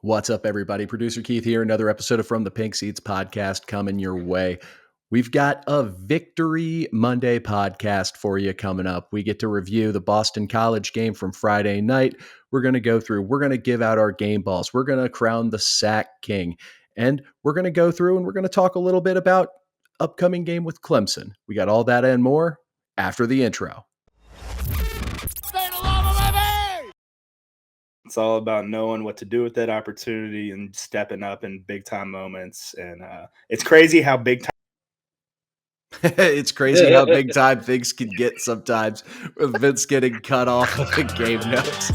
What's up, everybody? Producer Keith here. Another episode of From the Pink Seats podcast coming your way. We've got a Victory Monday podcast for you coming up. We get to review the Boston College game from Friday night. We're going to go through, we're going to give out our game balls. We're going to crown the sack king. And we're going to go through and we're going to talk a little bit about upcoming game with Clemson. We got all that and more after the intro. It's all about knowing what to do with that opportunity and stepping up in big time moments. And it's crazy how big time. It's crazy how big time things can get sometimes with Vince getting cut off of the game notes.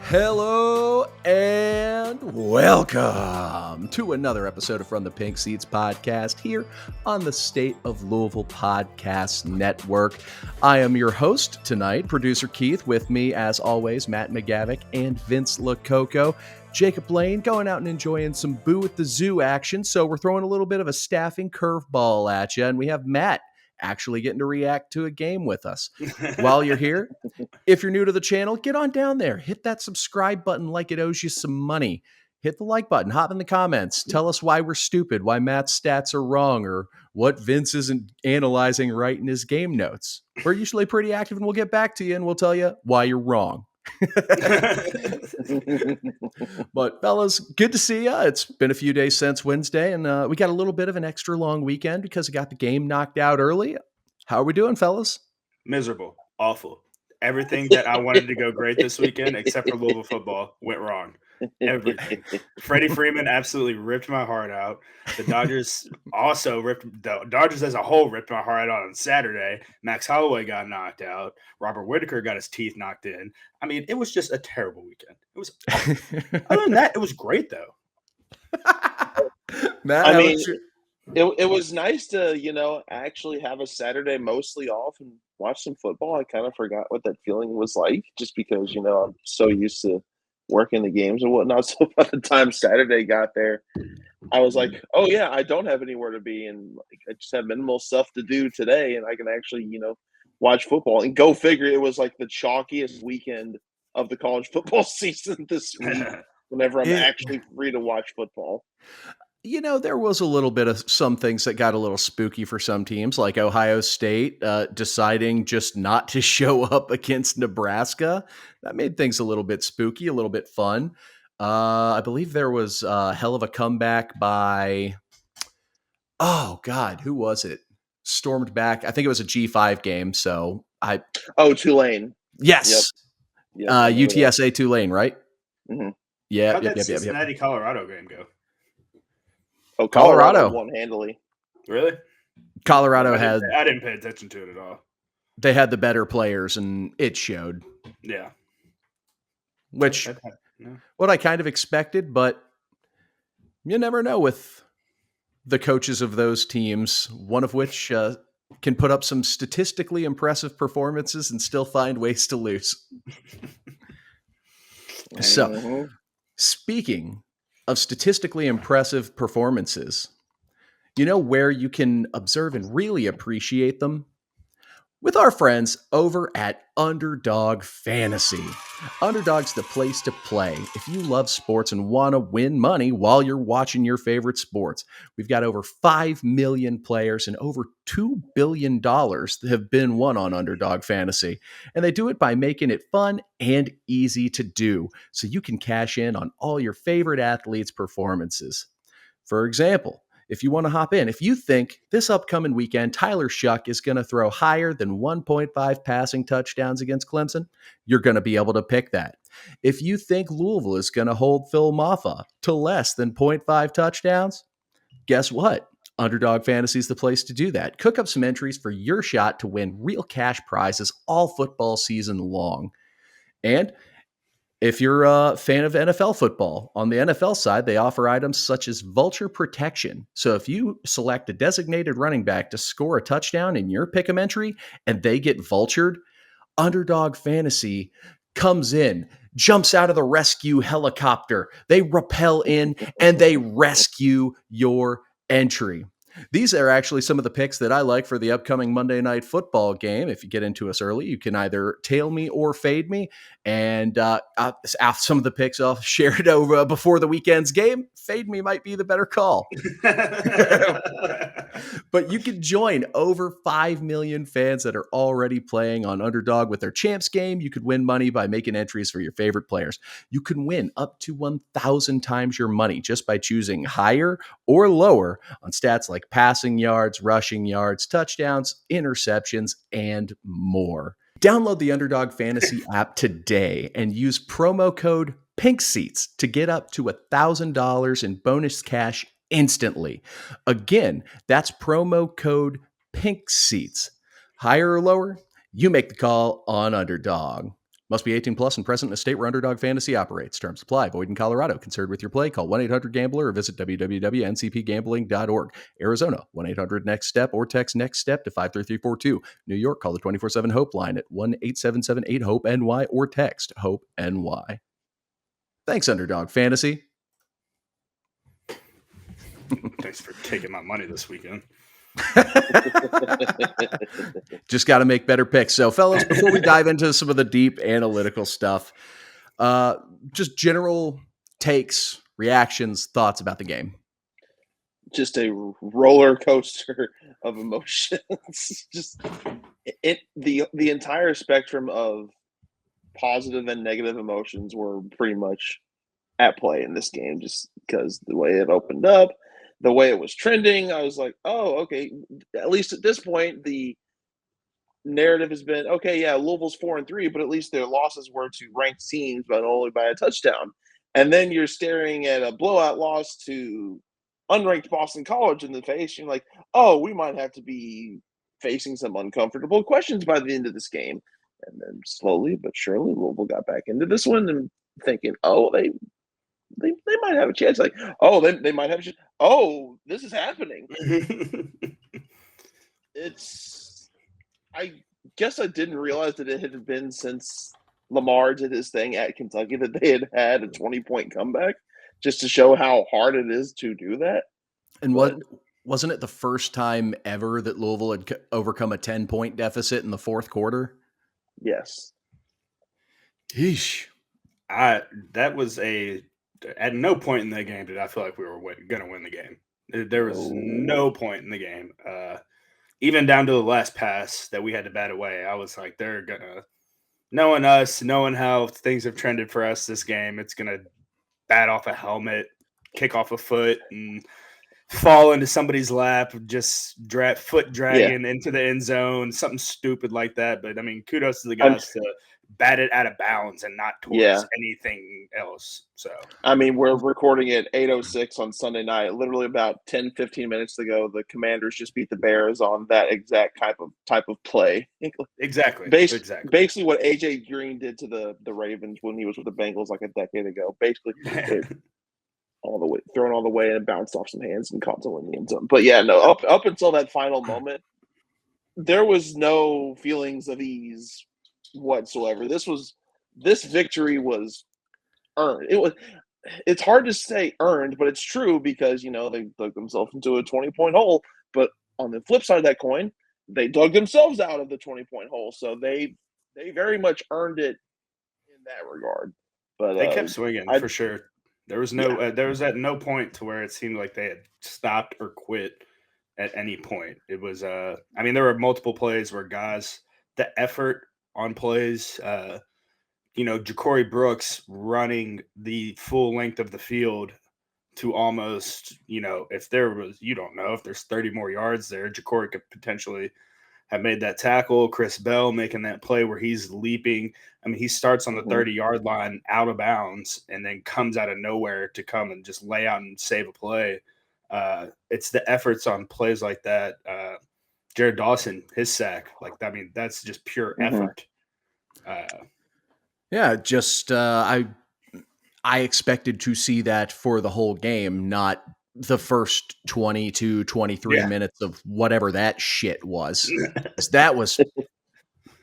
Hello and welcome to another episode of From the Pink Seats podcast here on the State of Louisville Podcast Network. I am your host tonight, Producer Keith. With me, as always, Matt McGavic and Vince Lococo. Jacob Lane going out and enjoying some Boo at the Zoo action. So we're throwing a little bit of a staffing curveball at you. And we have Matt actually getting to react to a game with us. While you're here, if you're new to the channel, get on down there. Hit that subscribe button like it owes you some money. Hit the like button. Hop in the comments. Tell us why we're stupid, why Matt's stats are wrong, or what Vince isn't analyzing right in his game notes. We're usually pretty active, and we'll get back to you, and we'll tell you why you're wrong. But fellas, good to see you. It's been a few days since Wednesday, and we got a little bit of an extra long weekend because we got the game knocked out early. How are we doing, fellas? Miserable. Awful. Everything that I wanted to go great this weekend, except for Louisville football, went wrong. Everything. Freddie Freeman absolutely ripped my heart out. The Dodgers the Dodgers as a whole ripped my heart out on Saturday. Max Holloway got knocked out. Robert Whitaker got his teeth knocked in. I mean, it was just a terrible weekend. It was awful. Other than that, it was great though. Matt, it was nice to, actually have a Saturday mostly off and watch some football. I kind of forgot what that feeling was like just because, I'm so used to working the games and whatnot. So by the time Saturday got there, I was like, oh yeah, I don't have anywhere to be. And I just have minimal stuff to do today. And I can actually, watch football. And go figure, it was like the chalkiest weekend of the college football season this week whenever I'm actually free to watch football. There was a little bit of some things that got a little spooky for some teams, like Ohio State deciding just not to show up against Nebraska. That made things a little bit spooky, a little bit fun. I believe there was a hell of a comeback by, who was it? Stormed back. I think it was a G5 game. So Tulane. Yes. Yep. UTSA Tulane, right? Mm-hmm. Yeah. How'd that Cincinnati Colorado game go? Oh, Colorado won handily. Really? Colorado I didn't pay attention to it at all. They had the better players, and it showed. Yeah. Which, what I kind of expected, but you never know with the coaches of those teams, one of which can put up some statistically impressive performances and still find ways to lose. So, speaking of statistically impressive performances, where you can observe and really appreciate them? With our friends over at Underdog Fantasy. Underdog's the place to play if you love sports and want to win money while you're watching your favorite sports. We've got over 5 million players and over $2 billion that have been won on Underdog Fantasy. And they do it by making it fun and easy to do, so you can cash in on all your favorite athletes' performances. For example, if you want to hop in, if you think this upcoming weekend, Tyler Shuck is going to throw higher than 1.5 passing touchdowns against Clemson, you're going to be able to pick that. If you think Louisville is going to hold Phil Maffa to less than 0.5 touchdowns, guess what? Underdog Fantasy is the place to do that. Cook up some entries for your shot to win real cash prizes all football season long. And if you're a fan of NFL football, on the NFL side, they offer items such as vulture protection. So if you select a designated running back to score a touchdown in your pick'em entry and they get vultured, Underdog Fantasy comes in, jumps out of the rescue helicopter. They rappel in and they rescue your entry. These are actually some of the picks that I like for the upcoming Monday Night Football game. If you get into us early, you can either tail me or fade me. And some of the picks I'll share it over before the weekend's game. Fade me might be the better call. But you can join over 5 million fans that are already playing on Underdog with their Champs game. You could win money by making entries for your favorite players. You can win up to 1,000 times your money just by choosing higher or lower on stats like passing yards, rushing yards, touchdowns, interceptions, and more. Download the Underdog Fantasy app today and use promo code PINKSEATS to get up to $1,000 in bonus cash instantly. Again, that's promo code PINKSEATS. Higher or lower, you make the call on Underdog. Must be 18 plus and present in a state where Underdog Fantasy operates. Terms apply. Void in Colorado. Concerned with your play? Call 1-800-GAMBLER or visit www.ncpgambling.org. Arizona, 1-800-NEXT-STEP or text NEXT STEP to 53342. New York, call the 24/7 HOPE line at 1-877-8-HOPE-NY or text HOPE-NY. Thanks, Underdog Fantasy. Thanks for taking my money this weekend. Just got to make better picks. So, fellas, before we dive into some of the deep analytical stuff, just general takes, reactions, thoughts about the game. Just a roller coaster of emotions. Just the entire spectrum of positive and negative emotions were pretty much at play in this game, just because the way it opened up, the way it was trending. I was like, oh, okay. At least at this point, the narrative has been, okay, yeah, Louisville's 4-3, but at least their losses were to ranked teams, but only by a touchdown. And then you're staring at a blowout loss to unranked Boston College in the face. You're like, oh, we might have to be facing some uncomfortable questions by the end of this game. And then slowly but surely, Louisville got back into this one and thinking, oh, they might have a chance. Like, oh, they might have a chance. Oh, this is happening. I guess I didn't realize that it had been since Lamar did his thing at Kentucky that they had a 20-point comeback, just to show how hard it is to do that. And wasn't it the first time ever that Louisville had overcome a 10-point deficit in the fourth quarter? Yes. Yeesh. At no point in the game did I feel like we were going to win the game. There was no point in the game. Even down to the last pass that we had to bat away, I was like, they're going to, knowing us, knowing how things have trended for us this game, it's going to bat off a helmet, kick off a foot, and fall into somebody's lap, just foot dragging into the end zone, something stupid like that. But, I mean, kudos to the guys to bat it out of bounds and not towards anything else. So, I mean, we're recording at 8:06 on Sunday night. Literally about 10, 15 minutes ago, the Commanders just beat the Bears on that exact type of play. Exactly. Basically what A.J. Green did to the Ravens when he was with the Bengals like a decade ago. Basically, thrown all the way and bounced off some hands and caught someone in the end zone. But yeah, no, up until that final moment, there was no feelings of ease whatsoever. This victory was earned. It's hard to say earned, but it's true because they dug themselves into a 20-point hole. But on the flip side of that coin, they dug themselves out of the 20-point hole. So they very much earned it in that regard. But they kept swinging for sure. There was at no point to where it seemed like they had stopped or quit at any point. It was there were multiple plays where guys, the effort on plays, Ja'Cory Brooks running the full length of the field to almost, if there's 30 more yards there, Ja'Cory could potentially have made that tackle. Chris Bell making that play where he's leaping. I mean, he starts on the 30-yard line out of bounds and then comes out of nowhere to come and just lay out and save a play. It's the efforts on plays like that. Jared Dawson, his sack, that's just pure effort. I expected to see that for the whole game, not the first 20 to 23 minutes of whatever that shit was. That was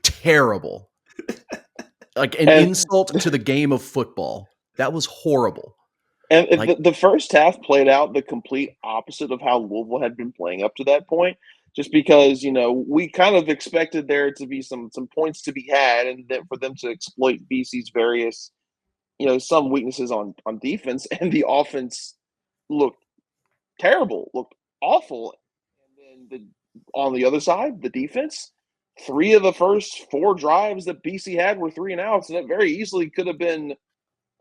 terrible. Like an insult to the game of football. That was horrible. And Like, the first half played out the complete opposite of how Louisville had been playing up to that point, just because, we kind of expected there to be some points to be had and then for them to exploit BC's various, some weaknesses on defense, and the offense looked terrible, looked awful. And then on the other side, the defense, 3 of the first 4 drives that BC had were 3 and outs, and it very easily could have been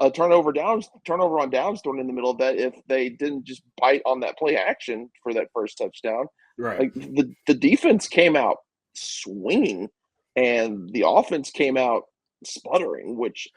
a turnover on downs thrown in the middle of that if they didn't just bite on that play action for that first touchdown. Right. Like the defense came out swinging, and the offense came out sputtering. Which,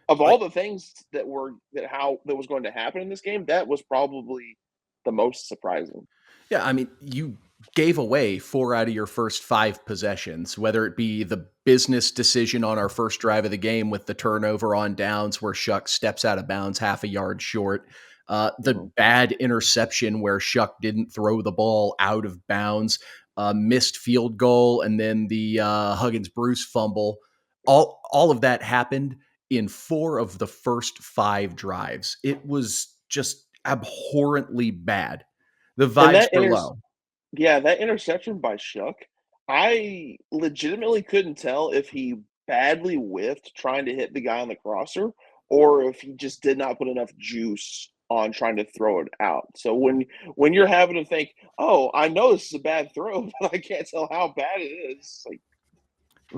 of all like, the things that was going to happen in this game, that was probably the most surprising. yeah, I mean, you gave away 4 out of your first 5 possessions, whether it be the business decision on our first drive of the game with the turnover on downs where Shuck steps out of bounds half a yard short, the Mhm. bad interception where Shuck didn't throw the ball out of bounds, missed field goal, and then the Huggins Bruce fumble. All of that happened in 4 of the first 5 drives. It was just abhorrently bad. The And vibes were low. yeah, that interception by Shuck, I legitimately couldn't tell if he badly whiffed trying to hit the guy on the crosser or if he just did not put enough juice on trying to throw it out. So when you're having to think, "Oh, I know this is a bad throw, but I can't tell how bad it is." Like,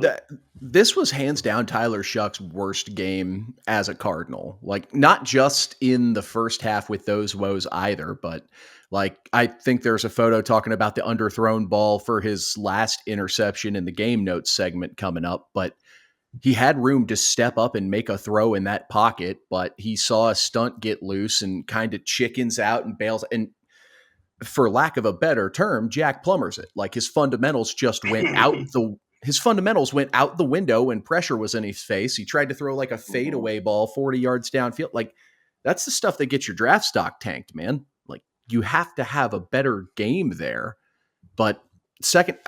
That this was hands down Tyler Shuck's worst game as a Cardinal. Like, not just in the first half with those woes either, but like I think there's a photo talking about the underthrown ball for his last interception in the game notes segment coming up, but he had room to step up and make a throw in that pocket, but he saw a stunt get loose and kind of chickens out and bails. And for lack of a better term, Jack Plumbers it. Like his fundamentals went out the window when pressure was in his face. He tried to throw like a mhm. fadeaway ball 40 yards downfield. Like, that's the stuff that gets your draft stock tanked, man. Like, you have to have a better game there. But second,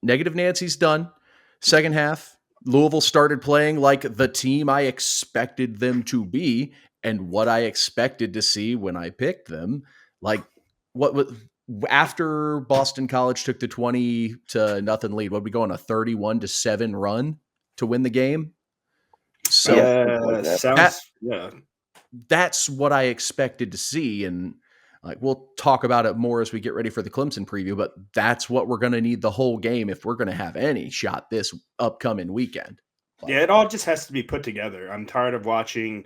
negative Nancy's done. Second half, Louisville started playing like the team I expected them to be and what I expected to see when I picked them. Like, what was after Boston College took the 20-0 lead, what we go on a 31-7 run to win the game? Yeah, So something like that. that Sounds yeah. that's what I expected to see. And like, we'll talk about it more as we get ready for the Clemson preview, but that's what we're going to need the whole game if we're going to have any shot this upcoming weekend. Yeah, it all just has to be put together. I'm tired of watching,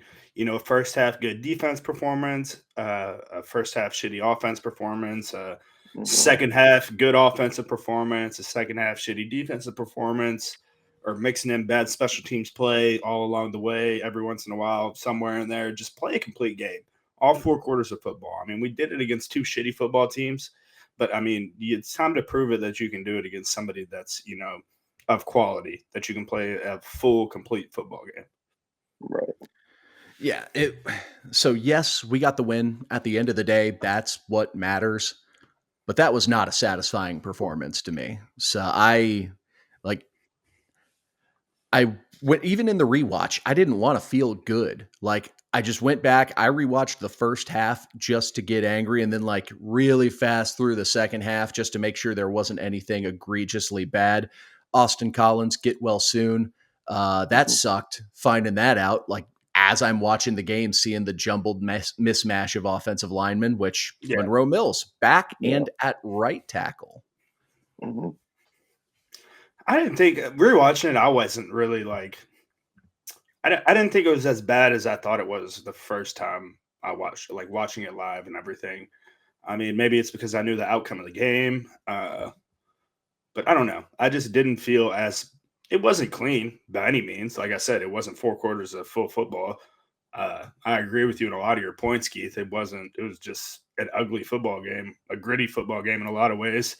first half good defense performance, a first half shitty offense performance, Mhm. second half good offensive performance, a second half shitty defensive performance, or mixing in bad special teams play all along the way, every once in a while, somewhere in there. Just play a complete game, all 4 quarters of football. I mean, we did it against 2 shitty football teams, but I mean, it's time to prove it that you can do it against somebody that's, of quality, that you can play a full, complete football game. Right. Yeah. So, yes, we got the win at the end of the day. That's what matters. But that was not a satisfying performance to me. So, like, I went even in the rewatch, I didn't want to feel good. Like, I just went back, I rewatched the first half just to get angry and then like really fast through the second half just to make sure there wasn't anything egregiously bad. Austin Collins, get well soon. That Mhm. sucked finding that out. Like, as I'm watching the game, seeing the jumbled mismatch of offensive linemen, which Yeah. Monroe Mills back Yeah. and at right tackle. Mhm. I didn't think rewatching it, I wasn't really like, I didn't think it was as bad as I thought it was the first time I watched it, like watching it live and everything. I mean, maybe it's because I knew the outcome of the game. But I don't know. I just didn't feel as it wasn't clean by any means. Like I said, it wasn't 4 quarters of full football. I agree with you in a lot of your points, Keith. It wasn't. It was just an ugly football game, a gritty football game in a lot of ways.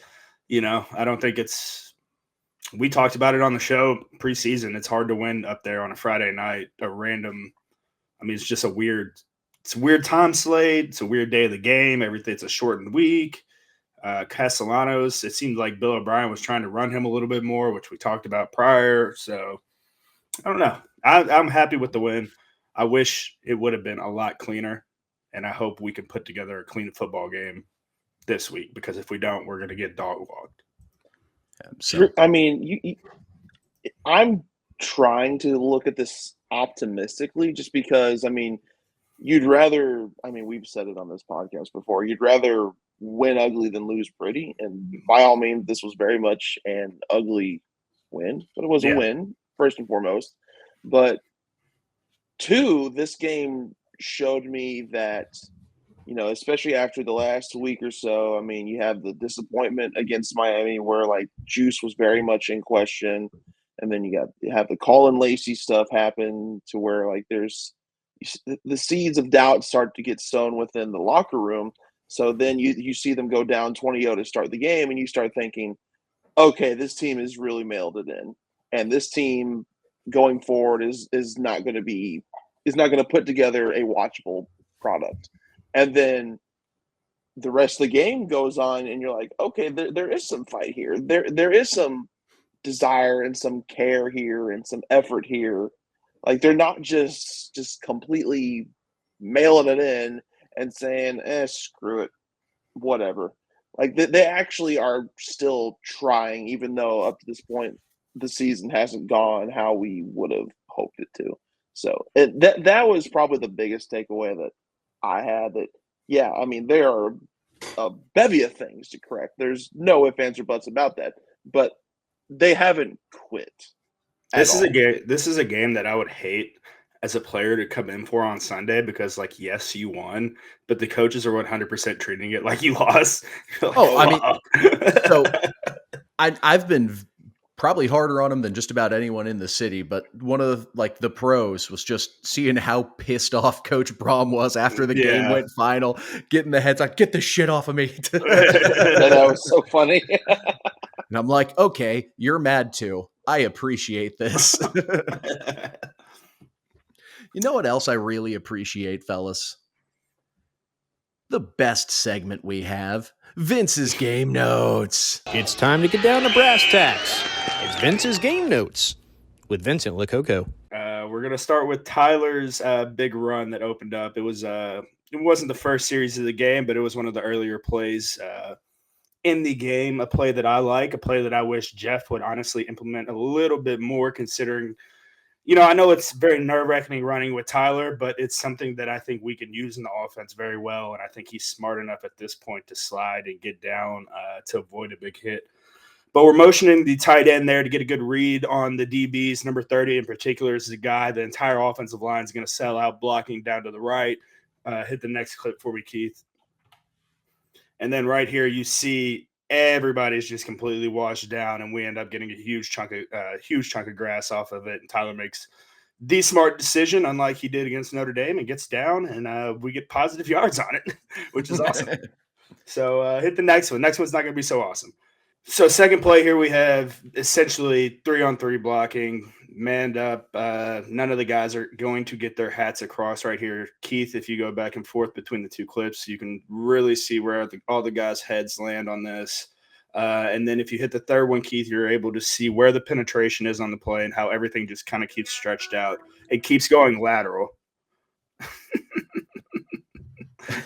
I don't think it's. We talked about it on the show preseason. It's hard to win up there on a Friday night. A random. I mean, it's just a weird. It's a weird time slate. It's a weird day of the game. Everything. It's a shortened week. Castellanos, it seemed like Bill O'Brien was trying to run him a little bit more, which we talked about prior. So I don't know. I'm happy with the win. I wish it would have been a lot cleaner, and I hope we can put together a clean football game this week, because if we don't, we're going to get dog walked. So I mean, I'm trying to look at this optimistically, just because, I mean, you'd rather, I mean, we've said it on this podcast before, you'd rather win ugly than lose pretty. And by all means, this was very much an ugly win, but it was a win, first and foremost. But two, this game showed me that, you know, especially after the last week or so, I mean, you have the disappointment against Miami where, like, Juice was very much in question. And then you have the Colin Lacey stuff happen to where, like, there's the seeds of doubt start to get sown within the locker room. So then you see them go down 20-0 to start the game, and you start thinking, okay, this team has really mailed it in. And this team going forward is not going to put together a watchable product. And then the rest of the game goes on, and you're like, okay, there is some fight here. There is some desire and some care here and some effort here. Like, they're not just completely mailing it in and saying, screw it, whatever. Like, they actually are still trying, even though up to this point the season hasn't gone how we would have hoped it to. So that was probably the biggest takeaway that I had. That, yeah, I mean, there are a bevy of things to correct. There's no ifs, ands, or buts about that. But they haven't quit. This is a game that I would hate as a player to come in for on Sunday, because, like, yes, you won, but the coaches are 100% treating it like you lost. Like, I mean, so I've been probably harder on him than just about anyone in the city, but one of the pros was just seeing how pissed off Coach Braum was after the game went final, getting the heads like, get the shit off of me. That was so funny. And I'm like, okay, you're mad too. I appreciate this. You know what else I really appreciate, fellas? The best segment we have, Vince's Game Notes. It's time to get down to brass tacks. It's Vince's Game Notes with Vincent Lococo. We're going to start with Tyler's big run that opened up. It wasn't the first series of the game, but it was one of the earlier plays in the game, a play that I like, a play that I wish Jeff would honestly implement a little bit more, considering, you know, I know it's very nerve-wracking running with Tyler, but it's something that I think we can use in the offense very well, and I think he's smart enough at this point to slide and get down to avoid a big hit. But we're motioning the tight end there to get a good read on the DBs. Number 30 in particular is the guy the entire offensive line is going to sell out, blocking down to the right. Hit the next clip for me, Keith. And then right here, you see everybody's just completely washed down, and we end up getting a huge chunk of grass off of it. And Tyler makes the smart decision, unlike he did against Notre Dame, and gets down, and we get positive yards on it, which is awesome. So hit the next one. Next one's not going to be so awesome. So second play here, we have essentially 3-on-3 blocking, manned up. None of the guys are going to get their hats across right here. Keith, if you go back and forth between the two clips, you can really see where all the guys' heads land on this. And then if you hit the third one, Keith, you're able to see where the penetration is on the play and how everything just kind of keeps stretched out. It keeps going lateral.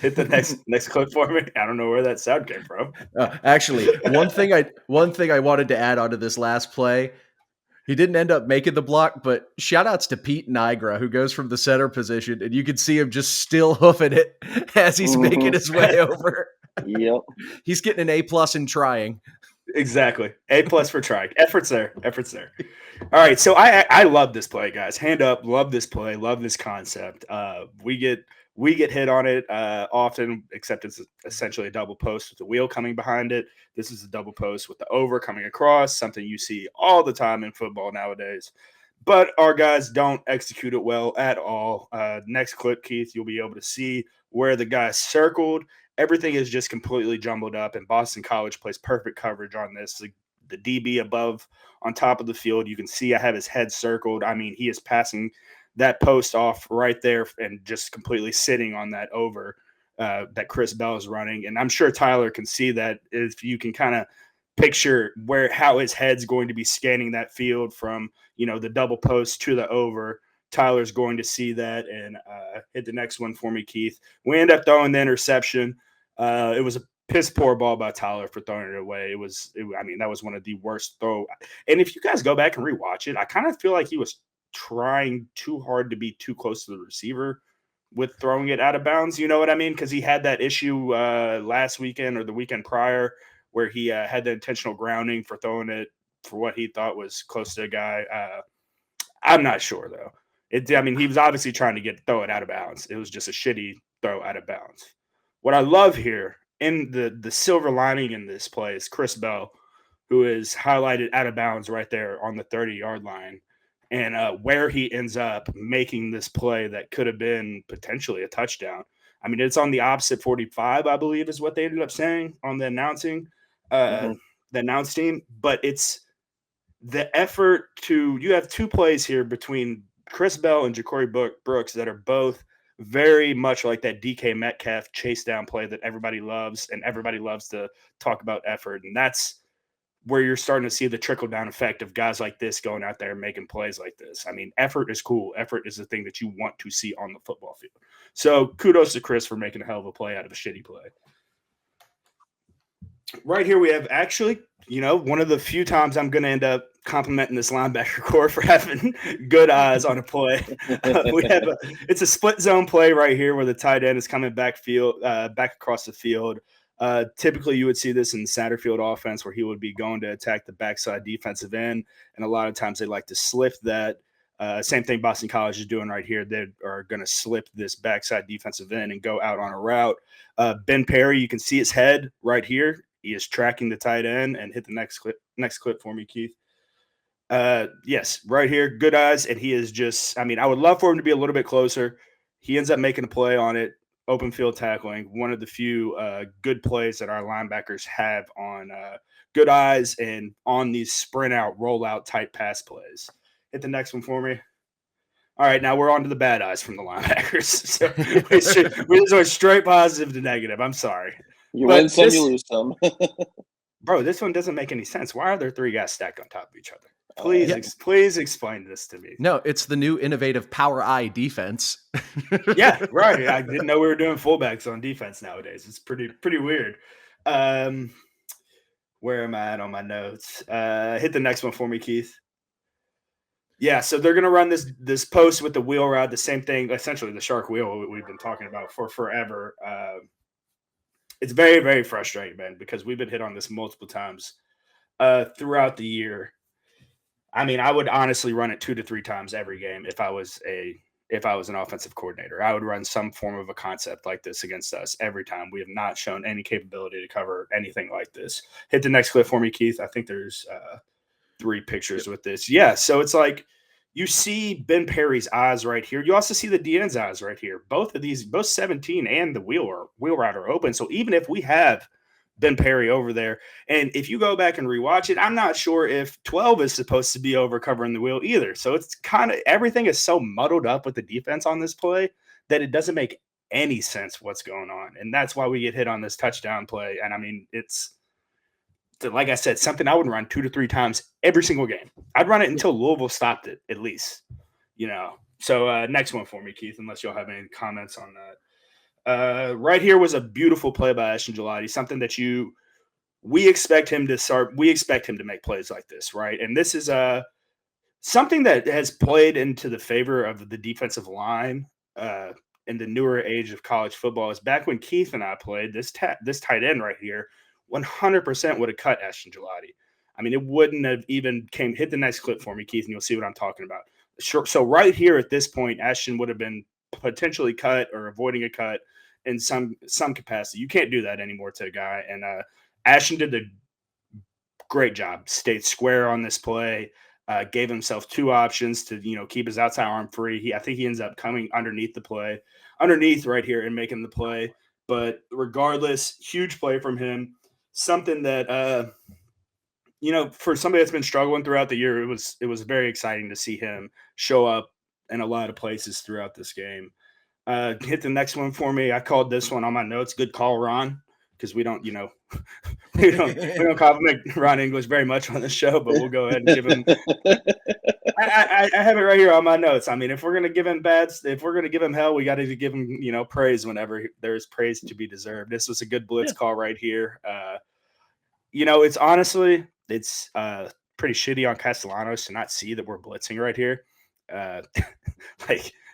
Hit the next clip for me. I don't know where that sound came from. Actually, one thing I wanted to add onto this last play. He didn't end up making the block, but shout outs to Pete Nigra, who goes from the center position, and you can see him just still hoofing it as he's making his way over. Yep. He's getting an A+ in trying. Exactly. A+ for trying. Effort's there. All right. So I love this play, guys. Hand up. Love this play. Love this concept. We get hit on it often, except it's essentially a double post with the wheel coming behind it. This is a double post with the over coming across, something you see all the time in football nowadays. But our guys don't execute it well at all. Next clip, Keith, you'll be able to see where the guy circled. Everything is just completely jumbled up, and Boston College plays perfect coverage on this. The DB above on top of the field, you can see I have his head circled. I mean, he is passing that post off right there and just completely sitting on that over that Chris Bell is running. And I'm sure Tyler can see that if you can kind of picture how his head's going to be scanning that field from, you know, the double post to the over. Tyler's going to see that and hit the next one for me, Keith. We end up throwing the interception. It was a piss poor ball by Tyler for throwing it away. That was one of the worst throw. And if you guys go back and rewatch it, I kind of feel like he was trying too hard to be too close to the receiver with throwing it out of bounds. You know what I mean? Because he had that issue last weekend or the weekend prior where he had the intentional grounding for throwing it for what he thought was close to a guy. I'm not sure, though. He was obviously trying to throw it out of bounds. It was just a shitty throw out of bounds. What I love here in the silver lining in this play is Chris Bell, who is highlighted out of bounds right there on the 30-yard line. And where he ends up making this play that could have been potentially a touchdown. I mean, it's on the opposite 45, I believe, is what they ended up saying on the the announce team. But it's the effort you have two plays here between Chris Bell and Ja'Cory Brooks that are both very much like that DK Metcalf chase down play that everybody loves, and everybody loves to talk about effort. And that's where you're starting to see the trickle-down effect of guys like this going out there and making plays like this. I mean, effort is cool. Effort is the thing that you want to see on the football field. So kudos to Chris for making a hell of a play out of a shitty play. Right here we have actually, one of the few times I'm going to end up complimenting this linebacker core for having good eyes on a play. It's a split zone play right here where the tight end is coming back across the field. Typically, you would see this in the Satterfield offense where he would be going to attack the backside defensive end, and a lot of times they like to slip that. Same thing Boston College is doing right here. They are going to slip this backside defensive end and go out on a route. Ben Perry, you can see his head right here. He is tracking the tight end and hit the next clip for me, Keith. Yes, right here, good eyes, and he is just – I would love for him to be a little bit closer. He ends up making a play on it. Open field tackling, one of the few good plays that our linebackers have on good eyes and on these sprint out, roll out type pass plays. Hit the next one for me. All right, now we're on to the bad eyes from the linebackers. So we just went straight positive to negative. I'm sorry. You win some, you lose some. Bro, this one doesn't make any sense. Why are there three guys stacked on top of each other? Please explain this to me. No, it's the new innovative power eye defense. Yeah, right. I didn't know we were doing fullbacks on defense nowadays. It's pretty weird. Where am I at on my notes? Hit the next one for me, Keith. Yeah, so they're going to run this post with the wheel route, the same thing, essentially the shark wheel we've been talking about for forever. It's very, very frustrating, man, because we've been hit on this multiple times throughout the year. I would honestly run it 2 to 3 times every game if I was an offensive coordinator. I would run some form of a concept like this against us every time. We have not shown any capability to cover anything like this. Hit the next clip for me, Keith. I think there's 3 pictures with this. Yeah, so it's like you see Ben Perry's eyes right here. You also see the DN's eyes right here. Both 17 and the wheel route are open. So even if we have Ben Perry over there, and if you go back and rewatch it, I'm not sure if 12 is supposed to be over covering the wheel either. So it's kind of everything is so muddled up with the defense on this play that it doesn't make any sense what's going on. And that's why we get hit on this touchdown play. And it's like I said, something I would run 2 to 3 times every single game. I'd run it until Louisville stopped it, at least, So next one for me, Keith, unless y'all have any comments on that. Right here was a beautiful play by Ashton Gelati, something that we expect him to start. We expect him to make plays like this, right? And this is something that has played into the favor of the defensive line in the newer age of college football. Is back when Keith and I played, this tight end right here 100% would have cut Ashton Gelati. It wouldn't have even hit the next clip for me, Keith, and you'll see what I'm talking about. Sure. So right here at this point, Ashton would have been potentially cut or avoiding a cut in some capacity. You can't do that anymore to a guy. And Ashton did a great job. Stayed square on this play. Gave himself 2 options to keep his outside arm free. I think he ends up coming underneath right here and making the play. But regardless, huge play from him. Something that for somebody that's been struggling throughout the year, it was very exciting to see him show up in a lot of places throughout this game. Hit the next one for me. I called this one on my notes. Good call, Ron, because we don't compliment Ron English very much on the show, but we'll go ahead and I have it right here on my notes. I mean, if we're gonna give him hell, we got to give him praise whenever there's praise to be deserved. This was a good blitz call right here. It's pretty shitty on Castellanos to not see that we're blitzing right here.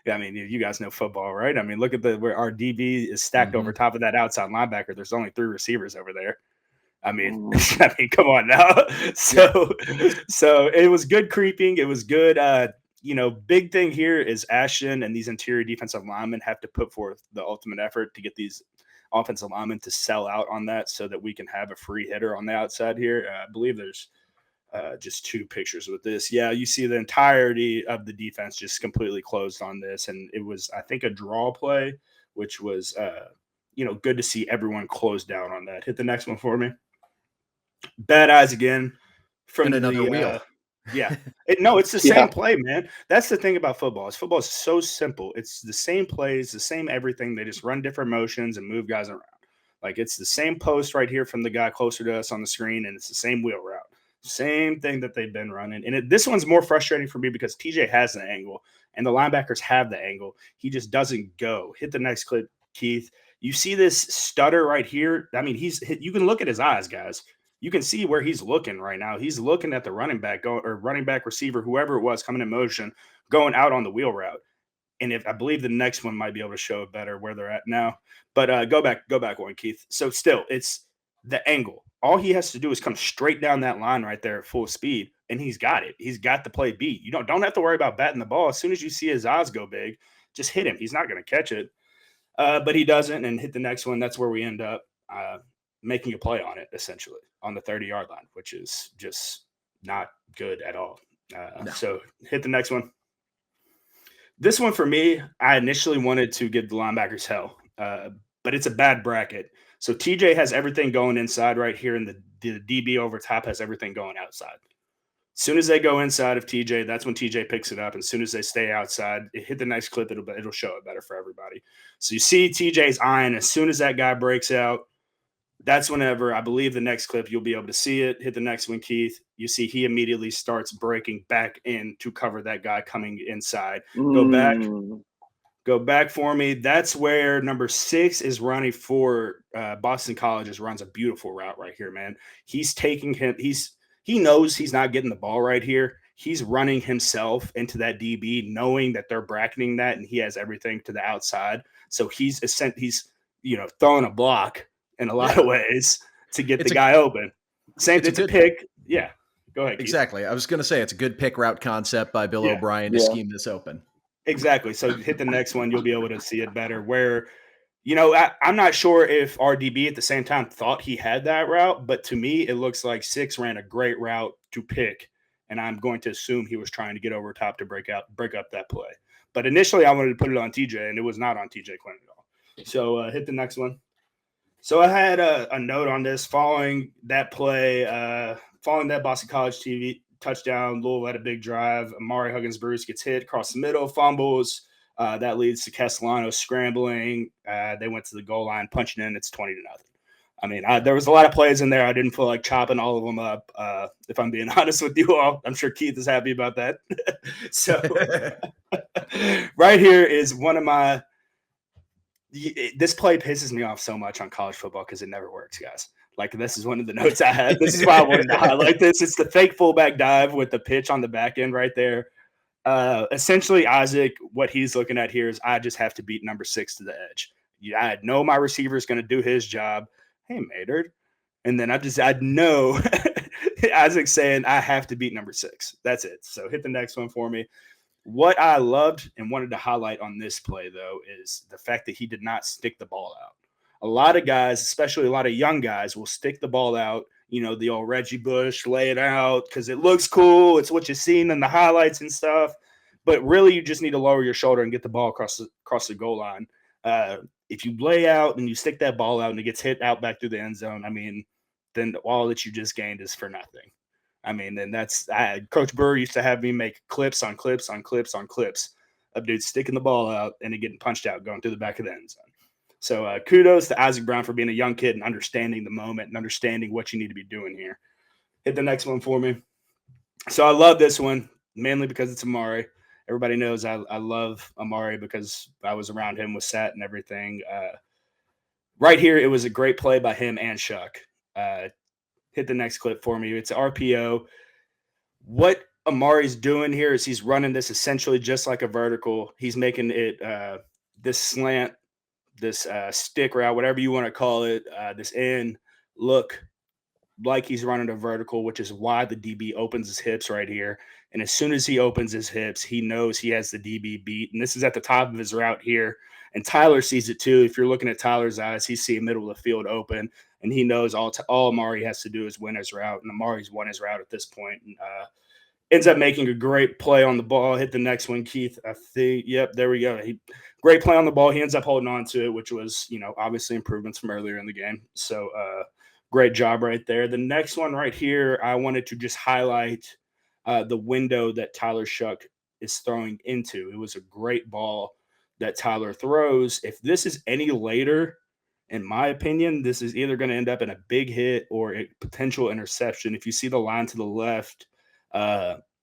You guys know football, right? I mean, look at where our DB is stacked over top of that outside linebacker. There's only 3 receivers over there. I mean, come on now. So it was good creeping. It was good. Big thing here is Ashton and these interior defensive linemen have to put forth the ultimate effort to get these offensive linemen to sell out on that so that we can have a free hitter on the outside here. I believe there's just 2 pictures with this. Yeah, you see the entirety of the defense just completely closed on this. And it was, I think, a draw play, which was, good to see everyone close down on that. Hit the next one for me. Bad eyes again from another wheel. Yeah. It's the same play, man. That's the thing about football. Football is so simple. It's the same plays, the same everything. They just run different motions and move guys around. Like it's the same post right here from the guy closer to us on the screen, and it's the same wheel route. Same thing that they've been running. And this one's more frustrating for me because TJ has the angle and the linebackers have the angle. He just doesn't go. Hit the next clip, Keith. You see this stutter right here? I mean, you can look at his eyes, guys. You can see where he's looking right now. He's looking at the running back receiver, whoever it was coming in motion, going out on the wheel route. And I believe the next one might be able to show it better where they're at now. But go back one, Keith. So still, it's the angle. All he has to do is come straight down that line right there at full speed, and he's got it. He's got the play beat. You don't have to worry about batting the ball. As soon as you see his eyes go big, just hit him. He's not going to catch it. But he doesn't, and hit the next one. That's where we end up making a play on it, essentially, on the 30-yard line, which is just not good at all. No. So hit the next one. This one for me, I initially wanted to give the linebackers hell, but it's a bad bracket. So TJ has everything going inside right here, and the DB over top has everything going outside. As soon as they go inside of TJ, that's when TJ picks it up. And as soon as they stay outside, hit the next clip, it'll show it better for everybody. So you see TJ's eyeing. As soon as that guy breaks out, that's whenever, I believe the next clip, you'll be able to see it. Hit the next one, Keith. You see he immediately starts breaking back in to cover that guy coming inside. Go back for me. That's where number 6 is running for Boston College. Runs a beautiful route right here, man. He's taking him. He knows he's not getting the ball right here. He's running himself into that DB, knowing that they're bracketing that, and he has everything to the outside. So he's throwing a block in a lot of ways to get the guy open. It's a pick. Yeah. Go ahead, Keith. Exactly. I was going to say it's a good pick route concept by Bill O'Brien to scheme this open. Exactly. So hit the next one. You'll be able to see it better where, I'm not sure if RDB at the same time thought he had that route, but to me, it looks like 6 ran a great route to pick. And I'm going to assume he was trying to get over top to break up that play. But initially I wanted to put it on TJ, and it was not on TJ Quinn at all. So hit the next one. So I had a note on this following that play, following that Boston College TV touchdown. Louisville had a big drive. Amari Huggins-Bruce gets hit across the middle, fumbles. That leads to Castellanos scrambling. They went to the goal line, punching in. It's 20-0. I mean, there was a lot of plays in there. I didn't feel like chopping all of them up, if I'm being honest with you all. I'm sure Keith is happy about that. So right here is one of my – this play pisses me off so much on college football because it never works, guys. Like, this is one of the notes I had. This is why I wanted to highlight this. It's the fake fullback dive with the pitch on the back end right there. Essentially, Isaac, what he's looking at here is I just have to beat number 6 to the edge. I know my receiver is going to do his job. Hey, Maynard. And then I know Isaac saying I have to beat number 6. That's it. So hit the next one for me. What I loved and wanted to highlight on this play, though, is the fact that he did not stick the ball out. A lot of guys, especially a lot of young guys, will stick the ball out, the old Reggie Bush, lay it out because it looks cool. It's what you've seen in the highlights and stuff. But really, you just need to lower your shoulder and get the ball across the goal line. If you lay out and you stick that ball out and it gets hit out back through the end zone, I mean, then all that you just gained is for nothing. I mean, and that's Coach Burr used to have me make clips on clips on clips on clips of dudes sticking the ball out and it getting punched out going through the back of the end zone. So kudos to Isaac Brown for being a young kid and understanding the moment and understanding what you need to be doing here. Hit the next one for me. So I love this one. mainly because it's Amari. Everybody knows I love Amari because I was around him with Sat and everything. Right here, it was a great play by him and Shuck. Hit the next clip for me. It's RPO. What Amari's doing here is he's running this essentially just like a vertical. He's making it this slant, this stick route, whatever you want to call it, this end look like he's running a vertical, which is why the DB opens his hips right here. And as soon as he opens his hips, he knows he has the DB beat. And this is at the top of his route here. And Tyler sees it too. If you're looking at Tyler's eyes, he's seeing middle of the field open, and he knows all Amari has to do is win his route. And Amari's won his route at this point. And ends up making a great play on the ball. Hit the next one, Keith. I think, yep, there we go. Great play on the ball. He ends up holding on to it, which was, obviously improvements from earlier in the game. So great job right there. The next one right here, I wanted to just highlight the window that Tyler Shuck is throwing into. It was a great ball that Tyler throws. If this is any later, in my opinion, this is either going to end up in a big hit or a potential interception. If you see the line to the left,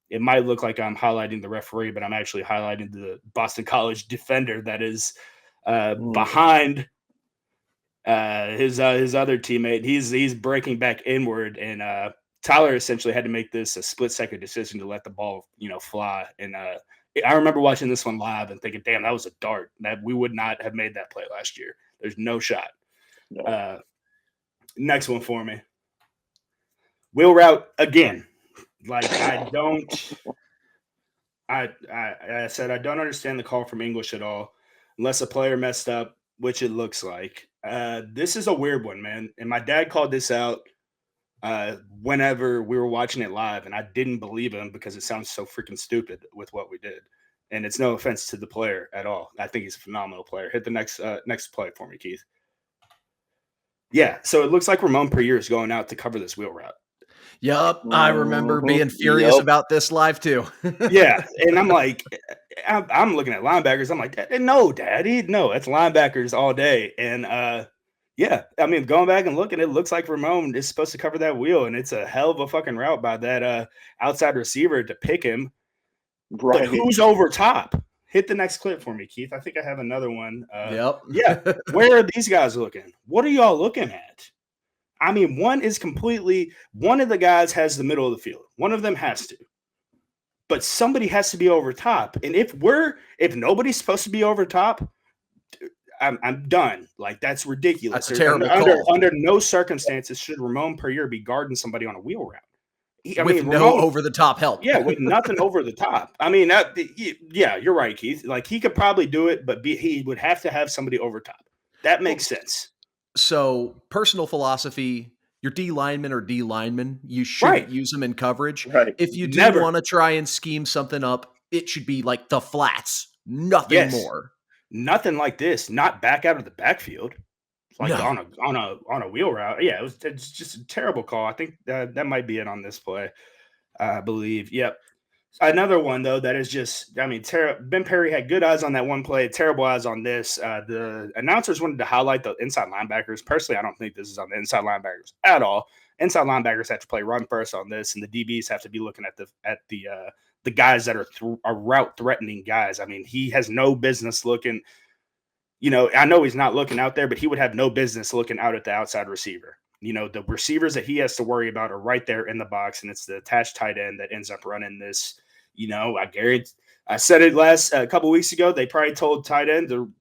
it might look like I'm highlighting the referee, but I'm actually highlighting the Boston College defender that is behind his other teammate. He's breaking back inward, and Tyler essentially had to make this a split-second decision to let the ball, fly. And I remember watching this one live and thinking, damn, that was a dart. That we would not have made that play last year. There's no shot. No. Next one for me. Wheel route again. Like I said, I don't understand the call from English at all, unless a player messed up, which it looks like. This is a weird one, man. And my dad called this out whenever we were watching it live, and I didn't believe him because it sounds so freaking stupid with what we did. And it's no offense to the player at all. I think he's a phenomenal player. Hit the next play for me, Keith. Yeah, so it looks like Ramon Perrier is going out to cover this wheel route. Yup, I remember being furious about this live too. Yeah, and I'm like, I'm looking at linebackers. I'm like, no, Daddy, no, it's linebackers all day. And yeah, I mean, going back and looking, it looks like Ramon is supposed to cover that wheel, and it's a hell of a fucking route by that outside receiver to pick him. Right. But who's over top? Hit the next clip for me, Keith. I think I have another one. Yep. Yeah. Where are these guys looking? What are y'all looking at? I mean, one of the guys has the middle of the field. One of them has to. But somebody has to be over top. And if nobody's supposed to be over top, I'm done. Like, that's ridiculous. That's a terrible call. Under no circumstances should Ramon Perrier be guarding somebody on a wheel route. No over-the-top help. Yeah, with nothing over the top. I mean, yeah, you're right, Keith. Like, he could probably do it, but he would have to have somebody over top. That makes sense. So, personal philosophy, your D linemen are D linemen. You shouldn't use them in coverage. Right. If you do want to try and scheme something up, it should be like the flats. Nothing more. Nothing like this. Not back out of the backfield. Like on a wheel route. Yeah, it's just a terrible call. I think that might be it on this play. I believe. Yep. Another one, though, that is just, I mean, Ben Perry had good eyes on that one play, terrible eyes on this. The announcers wanted to highlight the inside linebackers. Personally, I don't think this is on the inside linebackers at all. Inside linebackers have to play run first on this, and the DBs have to be looking at the guys that are route threatening guys. I mean, he has no business looking. I know he's not looking out there, but he would have no business looking out at the outside receiver. The receivers that he has to worry about are right there in the box, and it's the attached tight end that ends up running this. I said it a couple weeks ago. They probably told tight end to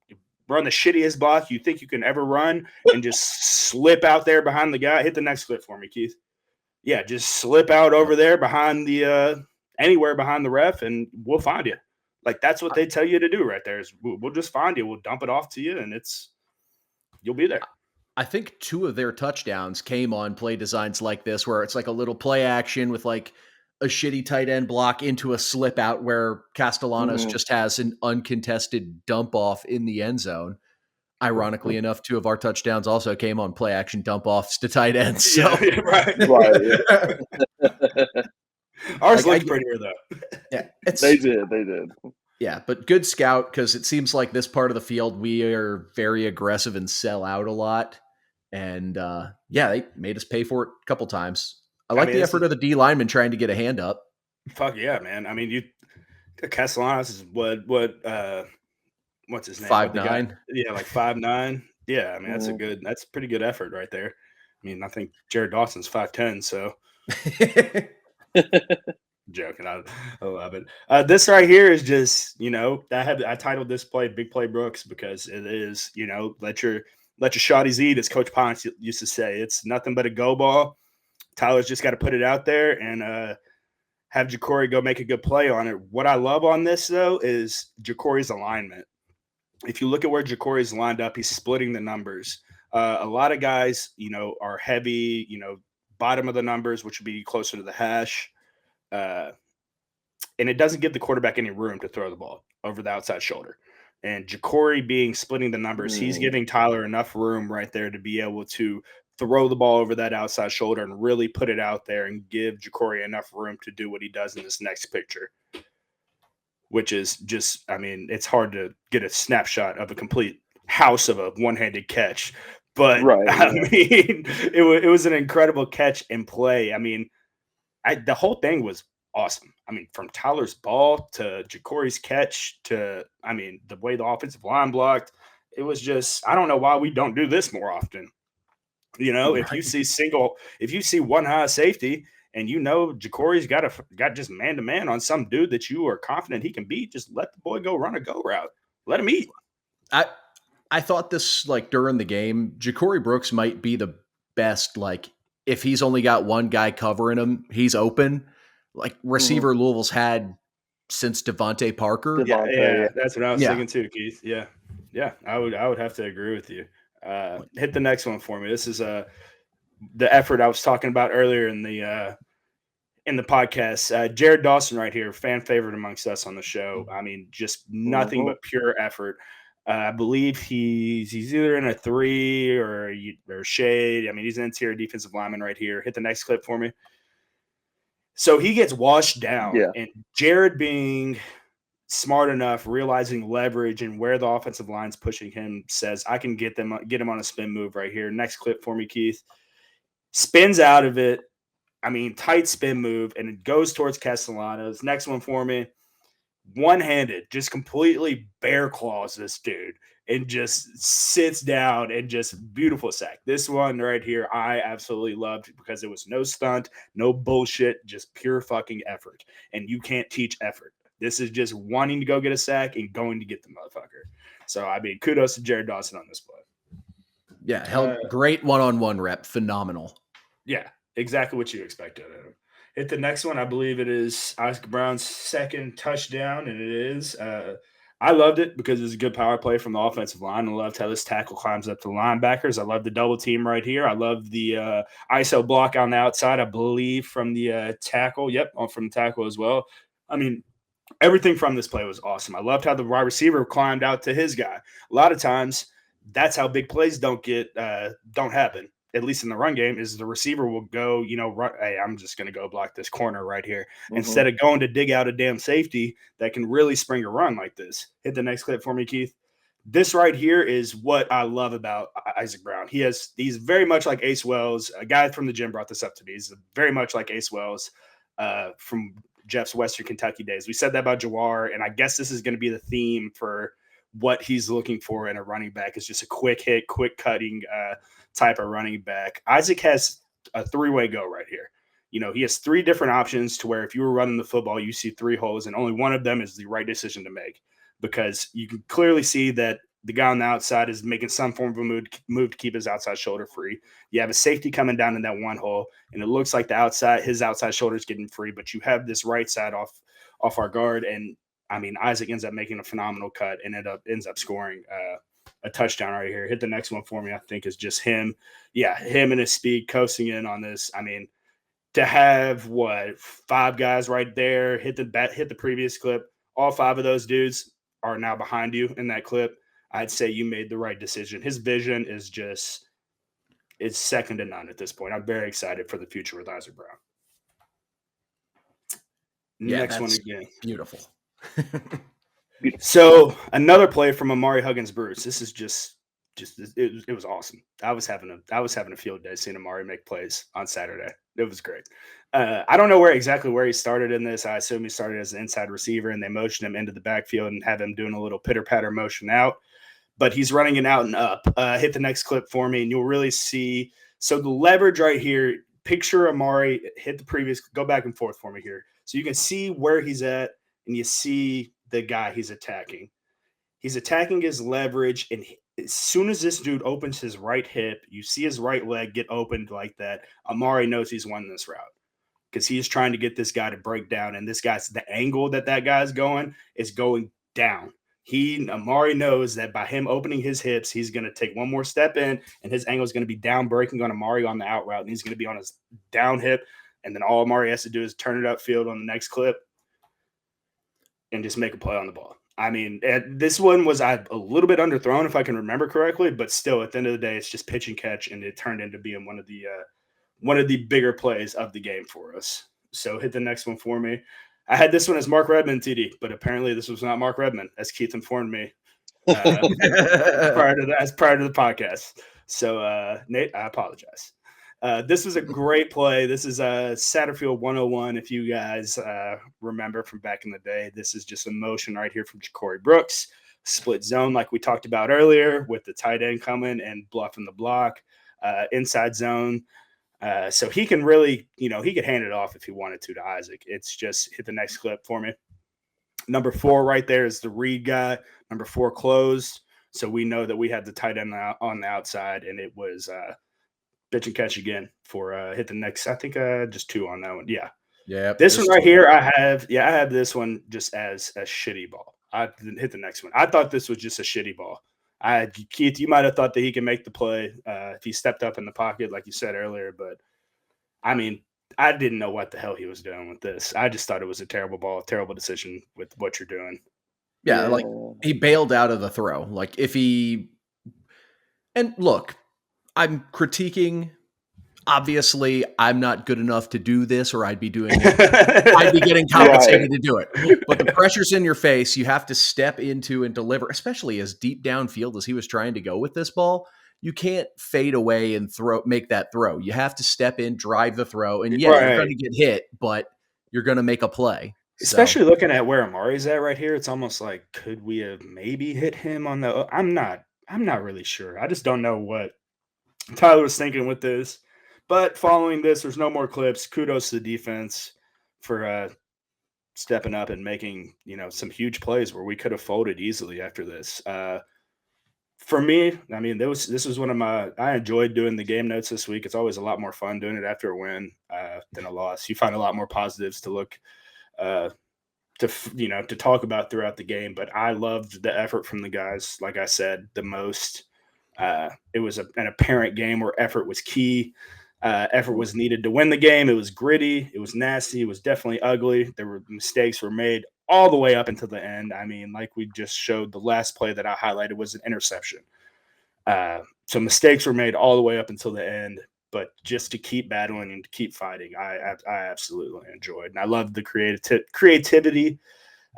run the shittiest block you think you can ever run and just slip out there behind the guy. Hit the next clip for me, Keith. Yeah, just slip out over there behind the anywhere behind the ref, and we'll find you. Like, that's what they tell you to do right there is we'll just find you. We'll dump it off to you, and you'll be there. I think 2 of their touchdowns came on play designs like this, where it's like a little play action with like a shitty tight end block into a slip out where Castellanos just has an uncontested dump off in the end zone. Ironically enough, 2 of our touchdowns also came on play action dump offs to tight ends. So yeah, right. Yeah. Ours looked prettier though. Yeah, they did. Yeah, but good scout, because it seems like this part of the field we are very aggressive and sell out a lot. And they made us pay for it a couple times. I like the effort of the D lineman trying to get a hand up. Fuck yeah, man. I mean, Castellanos is what's his name? What the guy? 5'9". Yeah, like 5'9". Yeah, I mean Mhm. that's a pretty good effort right there. I mean, I think Jared Dawson's 5'10", so joking. I love it. This right here is just, I titled this play "Big Play Brooks" because it is, let your shotties eat, as Coach Ponce used to say. It's nothing but a go ball. Tyler's just got to put it out there and have Ja'Cory go make a good play on it. What I love on this though is Ja'Cory's alignment. If you look at where Ja'Cory's lined up, he's splitting the numbers. A lot of guys, are heavy, bottom of the numbers, which would be closer to the hash. Uh, and it doesn't give the quarterback any room to throw the ball over the outside shoulder. And Ja'Cory being splitting the numbers, he's giving Tyler enough room right there to be able to throw the ball over that outside shoulder and really put it out there and give Ja'Cory enough room to do what he does in this next picture, which is just, I mean, it's hard to get a snapshot of a complete house of a one-handed catch. But, Right, I yeah. mean, it was an incredible catch and play. I mean, the whole thing was awesome. I mean, from Tyler's ball to Ja'Cory's catch to, I mean, the way the offensive line blocked, it was just, I don't know why we don't do this more often. If you see one high safety and Ja'Cory's got just man to man on some dude that you are confident he can beat, just let the boy go run a go route. Let him eat. I thought this, like, during the game, Ja'Cory Brooks might be the best, like, if he's only got one guy covering him, he's open, like receiver Louisville's had since Devontae Parker. Devontae, Yeah, yeah. that's what I was Yeah. thinking too, Keith. Yeah, I would have to agree with you. Hit the next one for me. This is the effort I was talking about earlier in the podcast. Jared Dawson right here, fan favorite amongst us on the show. I mean, just nothing but pure effort. I believe he's either in a 3 or shade. I mean, he's an interior defensive lineman right here. Hit the next clip for me. So he gets washed down, Yeah. and Jared being smart enough, realizing leverage and where the offensive line's pushing him, says, I can get him on a spin move right here. Next clip for me, Keith. Spins out of it. I mean, tight spin move, and it goes towards Castellanos. Next one for me. One-handed, just completely bear claws this dude and just sits down and just beautiful sack. This one right here, I absolutely loved because it was no stunt, no bullshit, just pure fucking effort. And you can't teach effort. This is just wanting to go get a sack and going to get the motherfucker. So, I mean, kudos to Jared Dawson on this play. Yeah, held great one-on-one rep, phenomenal. Yeah, exactly what you expected of him. Hit the next one. I believe it is Isaac Brown's second touchdown, and it is. I loved it because it was a good power play from the offensive line. I loved how this tackle climbs up to the linebackers. I love the double team right here. I love the ISO block on the outside, I believe, from the tackle. Yep, from the tackle as well. I mean, everything from this play was awesome. I loved how the wide receiver climbed out to his guy. A lot of times, that's how big plays don't happen. At least in the run game, is the receiver will go, run, hey, I'm just going to go block this corner right here. Instead of going to dig out a damn safety that can really spring a run like this. Hit the next clip for me, Keith. This right here is what I love about Isaac Brown. He's very much like Ace Wells. A guy from the gym brought this up to me. He's very much like Ace Wells from Jeff's Western Kentucky days. We said that about Jawar, and I guess this is going to be the theme for what he's looking for in a running back, is just a quick hit, quick cutting type of running back. Isaac has a 3-way go right here. He has 3 different options to where if you were running the football, you see 3 holes, and only one of them is the right decision to make, because you can clearly see that the guy on the outside is making some form of a move to keep his outside shoulder free. You have a safety coming down in that one hole, and it looks like his outside shoulder is getting free, but you have this right side off our guard, and I mean, Isaac ends up making a phenomenal cut and ends up scoring a touchdown right here. Hit the next one for me, I think, is just him. Yeah, him and his speed coasting in on this. I mean, to have 5 guys right there hit the previous clip. All 5 of those dudes are now behind you in that clip. I'd say you made the right decision. His vision is it's second to none at this point. I'm very excited for the future with Isaac Brown. Yeah, next one again. it was awesome. I was having a field day seeing Amari make plays on Saturday. It was great. I don't know exactly where he started in this. I assume he started as an inside receiver, and they motioned him into the backfield and have him doing a little pitter patter motion out. But he's running it out and up. Hit the next clip for me, and you'll really see. So the leverage right here. Picture Amari hit the previous. Go back and forth for me here, so you can see where he's at, and you see the guy he's attacking. He's attacking his leverage, and as soon as this dude opens his right hip, you see his right leg get opened like that. Amari knows he's won this route because he's trying to get this guy to break down, and the angle that guy's going is going down. Amari knows that by him opening his hips, he's going to take one more step in, and his angle is going to be down breaking on Amari on the out route, and he's going to be on his down hip, and then all Amari has to do is turn it upfield on the next clip and just make a play on the ball. I mean, this one was a little bit underthrown, if I can remember correctly, but still, at the end of the day, it's just pitch and catch, and it turned into being one of the bigger plays of the game for us. So hit the next one for me. I had this one as Mark Redmond TD, but apparently this was not Mark Redmond, as Keith informed me prior to the podcast. So, Nate, I apologize. This was a great play. This is Satterfield 101. If you guys remember from back in the day, this is just a motion right here from Ja'Cory Brooks. Split zone like we talked about earlier with the tight end coming and bluffing the block. Inside zone. So he can really, he could hand it off if he wanted to Isaac. It's just hit the next clip for me. Number 4 right there is the read guy. Number 4 closed. So we know that we had the tight end on the outside, and it was pitch and catch again for hit the next. I think just 2 on that one. Yeah. Yeah. This one right here, I have this one just as a shitty ball. I didn't hit the next one. I thought this was just a shitty ball. Keith, you might have thought that he can make the play if he stepped up in the pocket, like you said earlier. But I mean, I didn't know what the hell he was doing with this. I just thought it was a terrible ball, terrible decision with what you're doing. Yeah, like he bailed out of the throw. Like and look, I'm critiquing. Obviously, I'm not good enough to do this, or I'd be doing it. I'd be getting compensated to do it. But the pressure's in your face. You have to step into and deliver, especially as deep downfield as he was trying to go with this ball. You can't fade away and make that throw. You have to step in, drive the throw, and you're going to get hit, but you're going to make a play. Especially looking at where Amari's at right here, it's almost like, could we have maybe hit him on the? I'm not really sure. I just don't know what Tyler was thinking with this. But following this, there's no more clips. Kudos to the defense for stepping up and making, some huge plays where we could have folded easily after this. For me, I mean, this was one of I enjoyed doing the game notes this week. It's always a lot more fun doing it after a win than a loss. You find a lot more positives to look to talk about throughout the game. But I loved the effort from the guys. Like I said, the most. It was an apparent game where effort was key. Effort was needed to win the game. It was gritty. It was nasty. It was definitely ugly. Mistakes were made all the way up until the end. I mean, like we just showed, the last play that I highlighted was an interception. So mistakes were made all the way up until the end. But just to keep battling and to keep fighting, I absolutely enjoyed. And I loved the creativity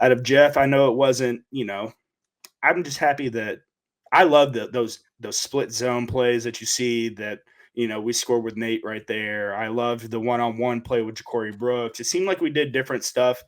out of Jeff. I know it wasn't, I'm just happy that I love those split zone plays that you see that, we scored with Nate right there. I loved the one-on-one play with Ja'Cory Brooks. It seemed like we did different stuff.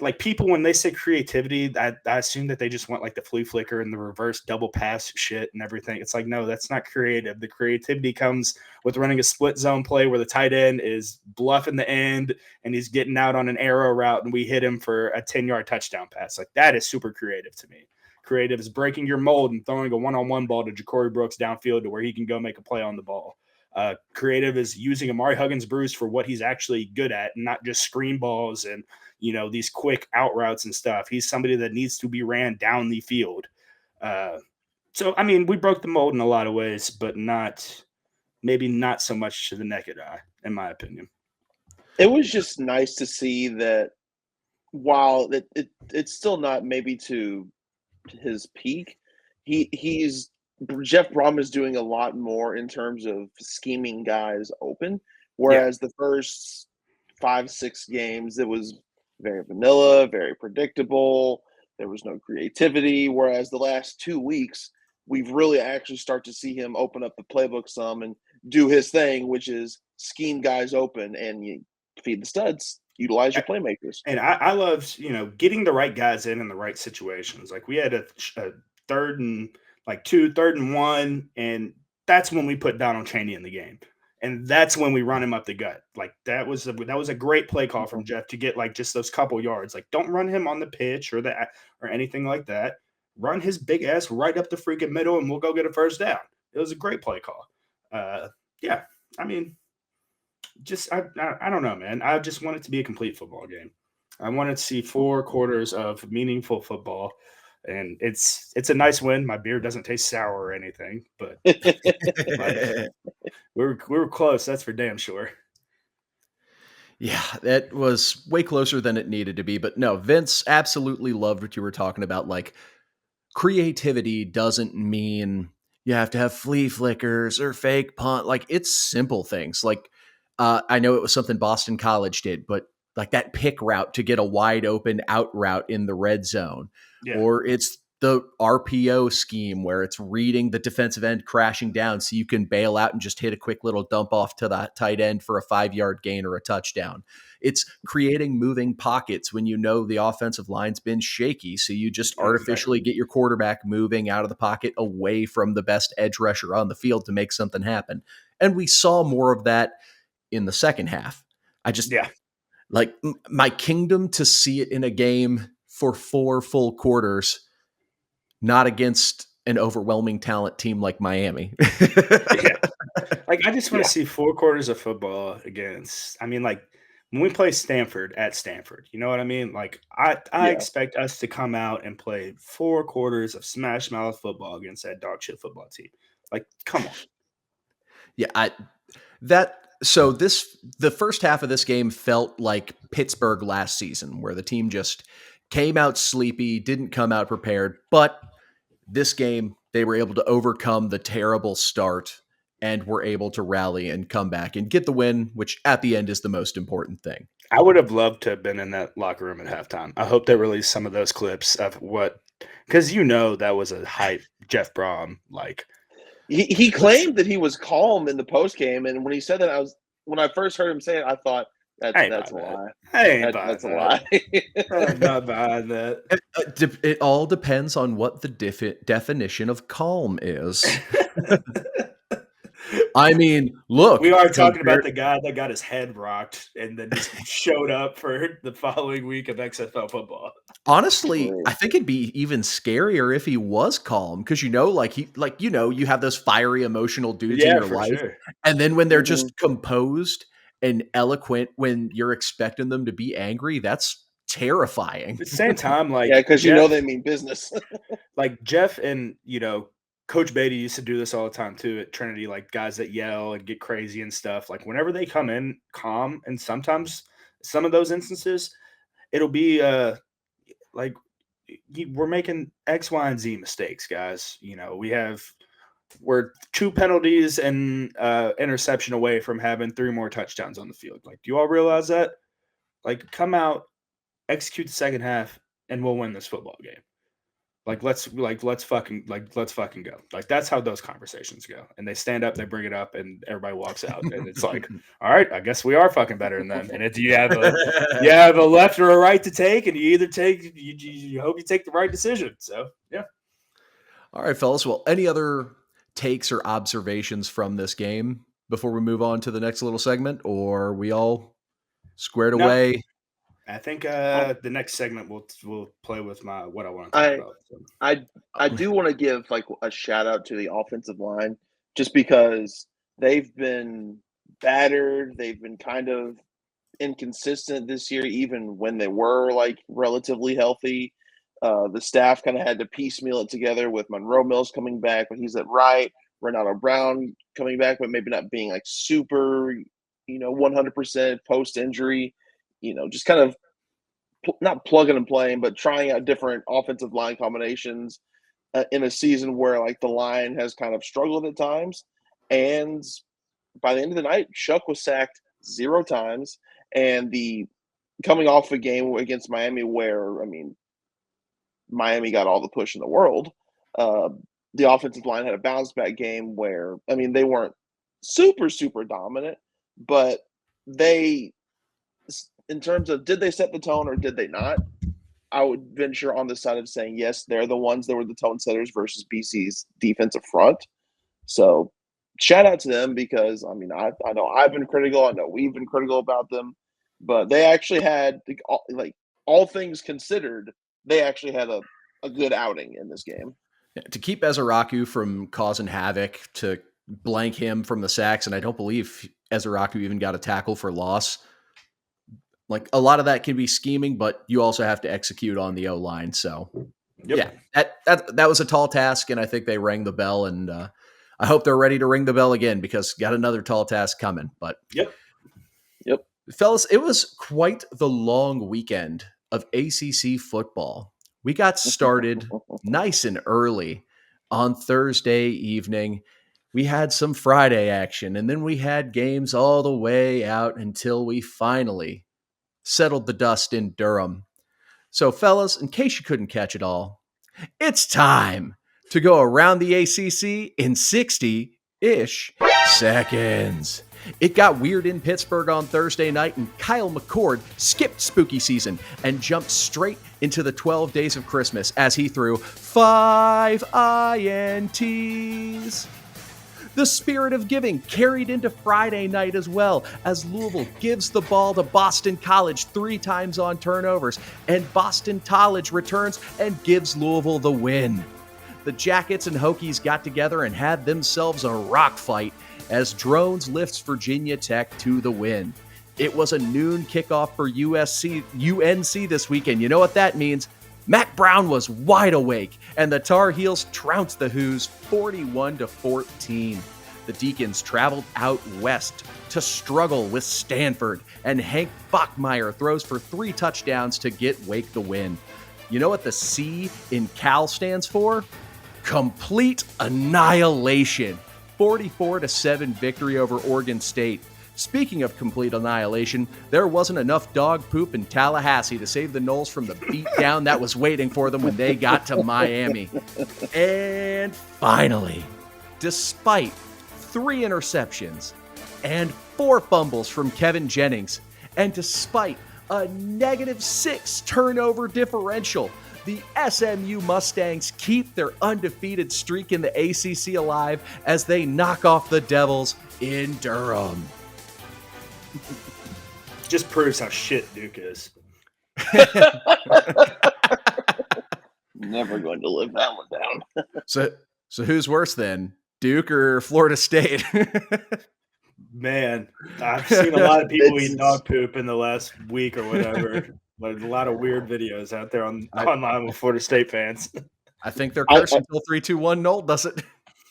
Like people, when they say creativity, I assume that they just want like the flea flicker and the reverse double pass shit and everything. It's like, no, that's not creative. The creativity comes with running a split zone play where the tight end is bluffing the end and he's getting out on an arrow route and we hit him for a 10-yard touchdown pass. Like that is super creative to me. Creative is breaking your mold and throwing a one-on-one ball to Ja'Cory Brooks downfield to where he can go make a play on the ball. Creative is using Amari Huggins-Bruce for what he's actually good at and not just screen balls and, these quick out routes and stuff. He's somebody that needs to be ran down the field. So, I mean, we broke the mold in a lot of ways, but maybe not so much to the naked eye, in my opinion. It was just nice to see that while it's still not maybe to his peak, Jeff Brom is doing a lot more in terms of scheming guys open, whereas the first 5-6 games it was very vanilla, very predictable. There was no creativity, whereas the last 2 weeks we've really actually start to see him open up the playbook some and do his thing, which is scheme guys open and you feed the studs, utilize your playmakers. And I love, getting the right guys in the right situations. Like we had a third and like 2, 3rd and 1, and that's when we put Donald Chaney in the game. And that's when we run him up the gut. Like that was a great play call from Jeff to get like just those couple yards. Like don't run him on the pitch or anything like that. Run his big ass right up the freaking middle, and we'll go get a first down. It was a great play call. Yeah, I mean, I don't know, man. I just want it to be a complete football game. I wanted to see 4 quarters of meaningful football, and it's a nice win. My beer doesn't taste sour or anything, but like, we were close. That's for damn sure. Yeah, that was way closer than it needed to be. But no, Vince absolutely loved what you were talking about. Like, creativity doesn't mean you have to have flea flickers or fake punt. Like, it's simple things. Like, I know it was something Boston College did, but like that pick route to get a wide open out route in the red zone, or it's the RPO scheme where it's reading the defensive end crashing down so you can bail out and just hit a quick little dump off to the tight end for a 5-yard gain or a touchdown. It's creating moving pockets when you know the offensive line's been shaky. So you just artificially get your quarterback moving out of the pocket away from the best edge rusher on the field to make something happen. And we saw more of that in the second half. Like my kingdom to see it in a game for 4 full quarters, not against an overwhelming talent team like Miami. Like I just want to see 4 quarters of football against, I mean, like when we play Stanford at Stanford, you know what I mean? Like I expect us to come out and play 4 quarters of smash mouth football against that dog shit football team. Like, come on. Yeah, the first half of this game felt like Pittsburgh last season, where the team just came out sleepy, didn't come out prepared. But this game, they were able to overcome the terrible start and were able to rally and come back and get the win, which at the end is the most important thing. I would have loved to have been in that locker room at halftime. I hope they release some of those clips of because that was a hype Jeff Brom. Like he claimed that he was calm in the post game, and when he said that, when I first heard him say it, I thought that's a lie. That's a lie. I'm not buying that. It all depends on what the definition of calm is. I mean, look. We are talking about the guy that got his head rocked and then just showed up for the following week of XFL football. Honestly, I think it'd be even scarier if he was calm because you have those fiery, emotional dudes in your life, sure. And then when they're just composed and eloquent, when you're expecting them to be angry, that's terrifying. At the same time, like because they mean business. Like Jeff and Coach Beatty used to do this all the time too at Trinity, like guys that yell and get crazy and stuff. Like whenever they come in calm, and sometimes some of those instances, it'll be like we're making X, Y, and Z mistakes, guys. We're 2 penalties and interception away from having 3 more touchdowns on the field. Like, do you all realize that? Like, come out, execute the second half, and we'll win this football game. Let's fucking go. Like, that's how those conversations go. And they stand up, they bring it up, and everybody walks out. And it's like, all right, I guess we are fucking better than them. And you have a left or a right to take, and you either take, you hope you take the right decision. So, yeah. All right, fellas. Well, any other takes or observations from this game before we move on to the next little segment, or are we all squared away? I think the next segment we'll play with what I want to talk about. So. I do want to give like a shout out to the offensive line just because they've been battered. They've been kind of inconsistent this year, even when they were like relatively healthy. The staff kind of had to piecemeal it together with Monroe Mills coming back when he's at right, Ronaldo Brown coming back, but maybe not being like super, 100% post injury. Just kind of not plugging and playing, but trying out different offensive line combinations in a season where like the line has kind of struggled at times. And by the end of the night, Shuck was sacked 0 times. And coming off a game against Miami where, Miami got all the push in the world. the offensive line had a bounce back game where, I mean, they weren't super, super dominant, but they, in terms of did they set the tone or did they not? I would venture on the side of saying yes, they're the ones that were the tone setters versus BC's defensive front. So shout out to them because I mean I know I've been critical, I know we've been critical about them, but they actually had like all things considered, they actually had a good outing in this game. To keep Ezeraku from causing havoc, to blank him from the sacks, and I don't believe Ezeraku even got a tackle for loss. Like, a lot of that can be scheming, but you also have to execute on the O-line. So, yeah, that was a tall task, and I think they rang the bell, and I hope they're ready to ring the bell again because got another tall task coming. But Yep. Fellas, it was quite the long weekend of ACC football. We got started nice and early on Thursday evening. We had some Friday action, and then we had games all the way out until we finally settled the dust in Durham. So, fellas, in case you couldn't catch it all, it's time to go around the ACC in 60-ish seconds. It got weird in Pittsburgh on Thursday night, and Kyle McCord skipped spooky season and jumped straight into the 12 days of Christmas as he threw 5 INTs. The spirit of giving carried into Friday night as well, as Louisville gives the ball to Boston College 3 times on turnovers, and Boston College returns and gives Louisville the win. The Jackets and Hokies got together and had themselves a rock fight as Drones lifts Virginia Tech to the win. It was a noon kickoff for UNC this weekend. You know what that means? Mac Brown was wide awake, and the Tar Heels trounced the Hoos 41-14. The Deacons traveled out west to struggle with Stanford, and Hank Bachmeier throws for 3 touchdowns to get Wake the win. You know what the C in Cal stands for? Complete annihilation. 44-7 victory over Oregon State. Speaking of complete annihilation, there wasn't enough dog poop in Tallahassee to save the Noles from the beatdown that was waiting for them when they got to Miami. And finally, despite 3 interceptions and 4 fumbles from Kevin Jennings, and despite a -6 turnover differential, the SMU Mustangs keep their undefeated streak in the ACC alive as they knock off the Devils in Durham. Just proves how shit Duke is. Never going to live that one down. So who's worse then, Duke or Florida State? Man, I've seen a lot of people eat dog poop in the last week or whatever. Like, a lot of weird videos out there online with Florida State fans. I think they're cursed until 3-2-1 Nolt does it.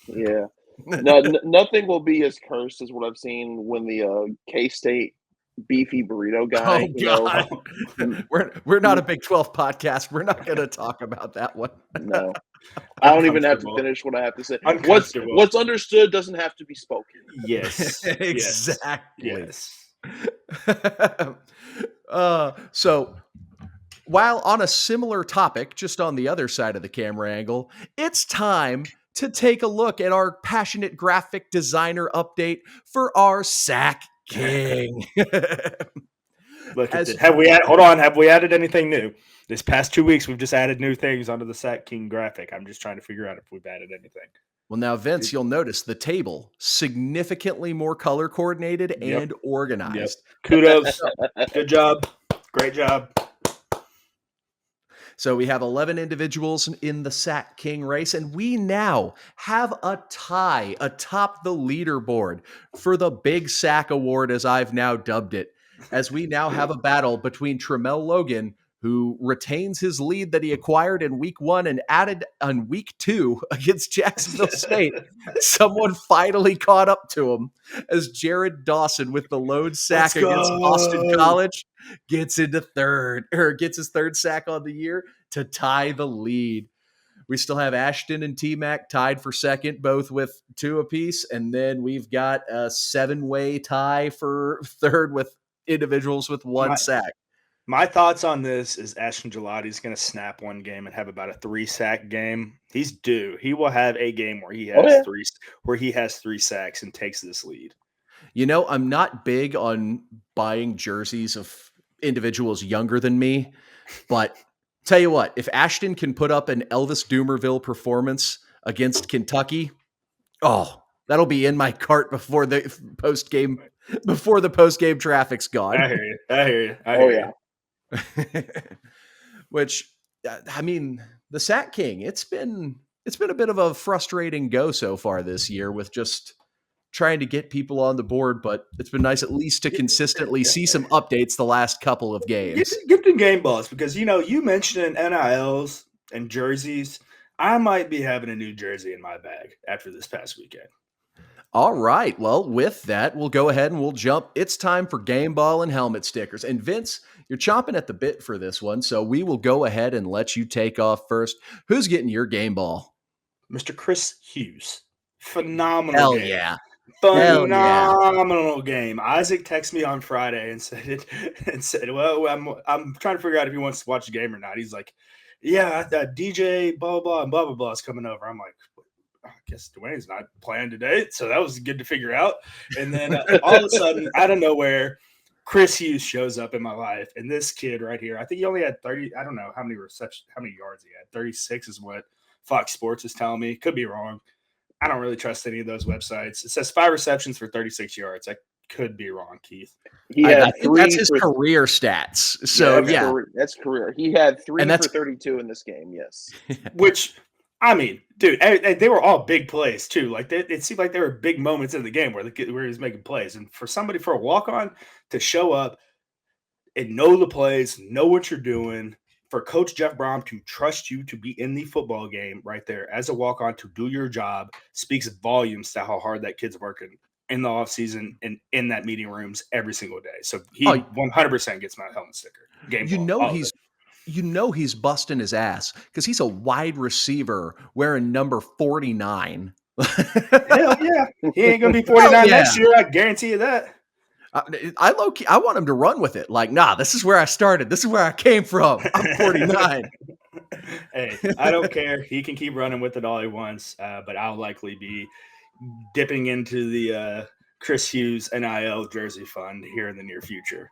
Yeah. No, nothing will be as cursed as what I've seen when the K-State beefy burrito guy. We're not a Big 12 podcast. We're not going to talk about that one. No, I don't even have to finish what I have to say. What's understood doesn't have to be spoken. Yes, exactly. Yes. So, while on a similar topic, just on the other side of the camera angle, it's time to take a look at our passionate graphic designer update for our Sack King. Look at this. Have we added anything new? This past 2 weeks, we've just added new things onto the Sack King graphic. I'm just trying to figure out if we've added anything. Well, now, Vince, you'll notice the table significantly more color coordinated and organized. Yep. Kudos. Good job. Great job. So we have 11 individuals in the Sack King race, and we now have a tie atop the leaderboard for the Big Sack Award, as I've now dubbed it, as we now have a battle between Tramel Logan, who retains his lead that he acquired in week 1 and added on week 2 against Jacksonville State. Someone finally caught up to him as Jared Dawson with the lone sack against Boston College gets his third sack on the year to tie the lead. We still have Ashton and T-Mac tied for second, both with 2 apiece. And then we've got a 7-way tie for third with individuals with 1 sack. My thoughts on this is Ashton Gelati's going to snap one game and have about a 3-sack game. He's due. He will have a game where he has three sacks and takes this lead. You know, I'm not big on buying jerseys of individuals younger than me, but tell you what, if Ashton can put up an Elvis Doomerville performance against Kentucky, that'll be in my cart before the post game traffic's gone. I hear you. Which, I mean, the Sack King, it's been a bit of a frustrating go so far this year with just trying to get people on the board, but it's been nice at least to consistently see some updates the last couple of games. Get the game balls, because, you mentioned NILs and jerseys. I might be having a new jersey in my bag after this past weekend. All right. Well, with that, we'll go ahead and we'll jump. It's time for game ball and helmet stickers. And Vince, you're chomping at the bit for this one, so we will go ahead and let you take off first. Who's getting your game ball? Mr. Chris Hughes. Phenomenal Hell game. Yeah. Phenomenal game. Isaac texted me on Friday and said, well, I'm trying to figure out if he wants to watch the game or not. He's like, yeah, that DJ blah, blah, and blah, blah, blah is coming over. I'm like, I guess Dwayne's not playing today. So that was good to figure out. And then all of a sudden, out of nowhere, Chris Hughes shows up in my life. And this kid right here, I think he only had 30. I don't know how many yards he had. 36 is what Fox Sports is telling me. Could be wrong. I don't really trust any of those websites. It says 5 receptions for 36 yards. I could be wrong, Keith. I think that's his career stats. So, yeah. That's career. He had 3 for 32 in this game, yes. Which, I mean, dude, they were all big plays, too. Like, it seemed like there were big moments in the game where he was making plays. And for a walk-on to show up and know the plays, know what you're doing, for Coach Jeff Brom to trust you to be in the football game right there as a walk-on to do your job speaks volumes to how hard that kid's working in the offseason and in that meeting rooms every single day. So he 100% gets my helmet sticker. He's busting his ass because he's a wide receiver wearing number 49. Hell yeah. He ain't going to be 49 next year. I guarantee you that. I want him to run with it. Like, nah, this is where I started. This is where I came from. I'm 49. Hey, I don't care. He can keep running with it all he wants, but I'll likely be dipping into the Chris Hughes NIL jersey fund here in the near future.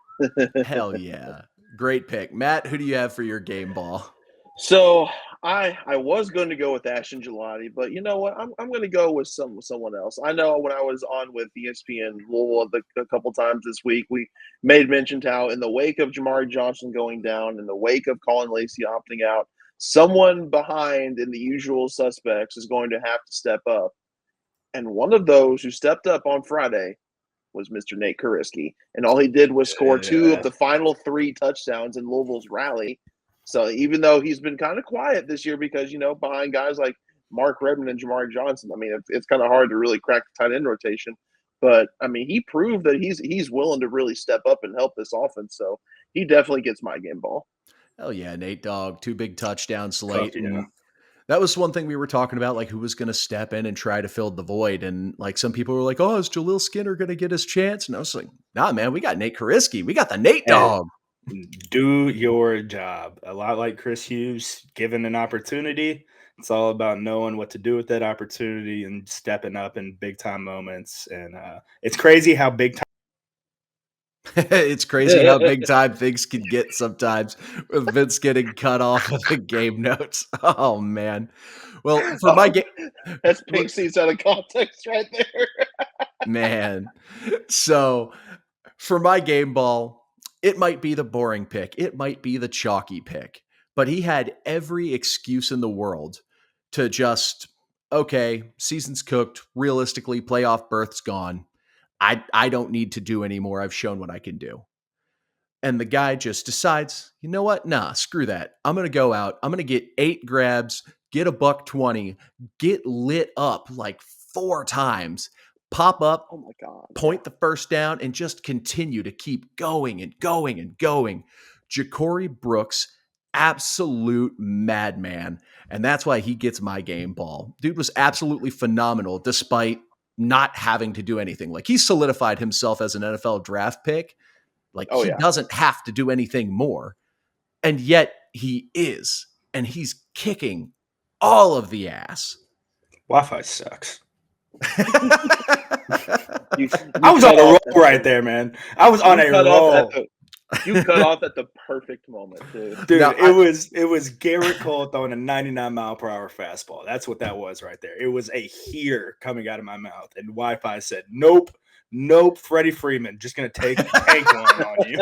Hell yeah. Great pick. Matt, who do you have for your game ball? So I was going to go with Ashton Gelati, but you know what? I'm going to go with someone else. I know when I was on with ESPN Louisville a couple times this week, we made mention to how in the wake of Jamari Johnson going down, in the wake of Colin Lacey opting out, someone behind in the usual suspects is going to have to step up. And one of those who stepped up on Friday was Mr. Nate Kuriski. And all he did was score 2 of the final 3 touchdowns in Louisville's rally. So even though he's been kind of quiet this year because, behind guys like Mark Redmond and Jamari Johnson, I mean, it's kind of hard to really crack the tight end rotation. But, I mean, he proved that he's willing to really step up and help this offense. So he definitely gets my game ball. Hell yeah, Nate Dogg. 2 big touchdowns late. And that was one thing we were talking about, like who was going to step in and try to fill the void. And like some people were like, oh, is Jaleel Skinner going to get his chance? And I was like, nah, man, we got Nate Kuriski. We got the Nate Dogg. Do your job. A lot like Chris Hughes, given an opportunity, it's all about knowing what to do with that opportunity and stepping up in big time moments. And it's crazy how big time. It's crazy how big time things can get sometimes with Vince getting cut off of the game notes. Oh man. Well, for my game, that's pink seats out of context right there. Man. So for my game ball, it might be the boring pick. It might be the chalky pick, but he had every excuse in the world to just, okay, season's cooked. Realistically, playoff berth's gone. I don't need to do anymore. I've shown what I can do. And the guy just decides, you know what? Nah, screw that. I'm going to go out. I'm going to get 8 grabs, get a $120, get lit up like 4 times, pop up, oh my God, point the first down, and just continue to keep going and going and going. Ja'Cory Brooks, absolute madman. And that's why he gets my game ball. Dude was absolutely phenomenal despite not having to do anything. Like he solidified himself as an NFL draft pick. Like, Oh, he yeah. doesn't have to do anything more. And yet he is. And he's kicking all of the ass. Wi-Fi sucks. You I was on cut a roll off at right the- there, man. I was on you a cut off roll. at the- You cut off at the perfect moment, too. Dude, Now, it was Garrett Cole throwing a 99-mile-per-hour fastball. That's what that was right there. It was a heater coming out of my mouth, and Wi-Fi said, "Nope, Freddie Freeman, just gonna take tank one on you."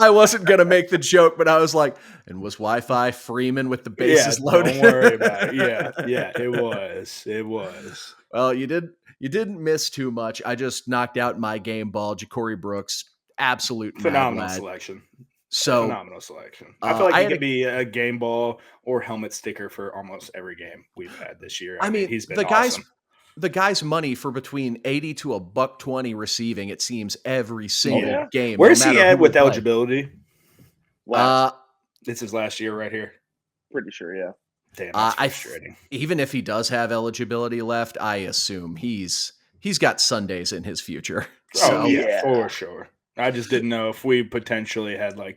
I wasn't gonna make the joke, but I was like, and was Wi-Fi Freeman with the bases loaded? Don't worry about it. Yeah, it was. Well, you didn't miss too much. I just knocked out my game ball, Ja'Cory Brooks, absolute Phenomenal mad lad. selection. So Phenomenal selection. I feel like I he had could be a game ball or helmet sticker for almost every game we've had this year. I mean, he's been the awesome. guy's money for between 80 to $120 receiving, it seems, every single yeah. game. Where's no he matter at who with we play. eligibility? Last, This is last year right here. pretty sure, yeah. Damn, that's I frustrating. Even if he does have eligibility left, I assume he's got Sundays in his future. So, yeah. For sure. I just didn't know if we potentially had I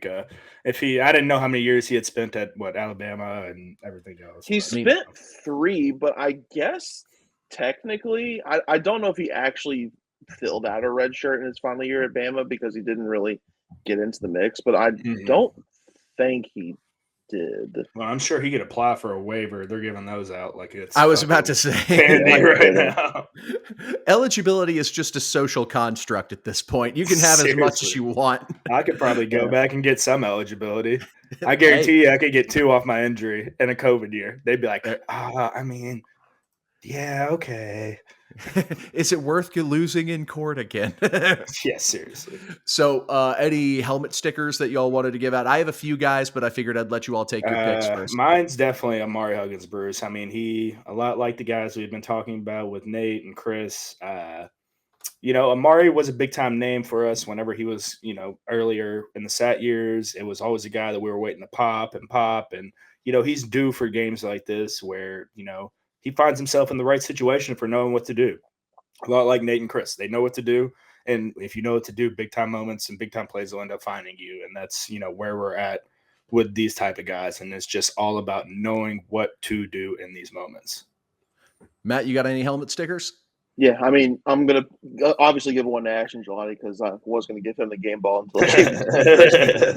didn't know how many years he had spent at Alabama and everything else. He spent 3, but I guess technically, I don't know if he actually filled out a red shirt in his final year at Bama because he didn't really get into the mix, but I don't think he did. Well, I'm sure he could apply for a waiver. They're giving those out like it's. I was about to say, candy right now. eligibility is just a social construct at this point. You can have as much as Seriously. you want. I could probably go back and get some eligibility. I guarantee you I could get 2 off my injury in a COVID year. They'd be like, yeah, okay. Is it worth you losing in court again? Yeah, seriously. So, any helmet stickers that y'all wanted to give out? I have a few guys, but I figured I'd let you all take your picks first. Mine's definitely Amari Huggins Bruce. I mean, he a lot like the guys we've been talking about with Nate and Chris. Amari was a big time name for us whenever he was, earlier in the SAT years. It was always a guy that we were waiting to pop. And, he's due for games like this where, he finds himself in the right situation for knowing what to do. A lot like Nate and Chris. They know what to do. And if you know what to do, big time moments and big time plays will end up finding you. And that's, where we're at with these type of guys. And it's just all about knowing what to do in these moments. Matt, you got any helmet stickers? Yeah, I mean, I'm going to obviously give one to Ashton Gelati because I was going to give him the game ball until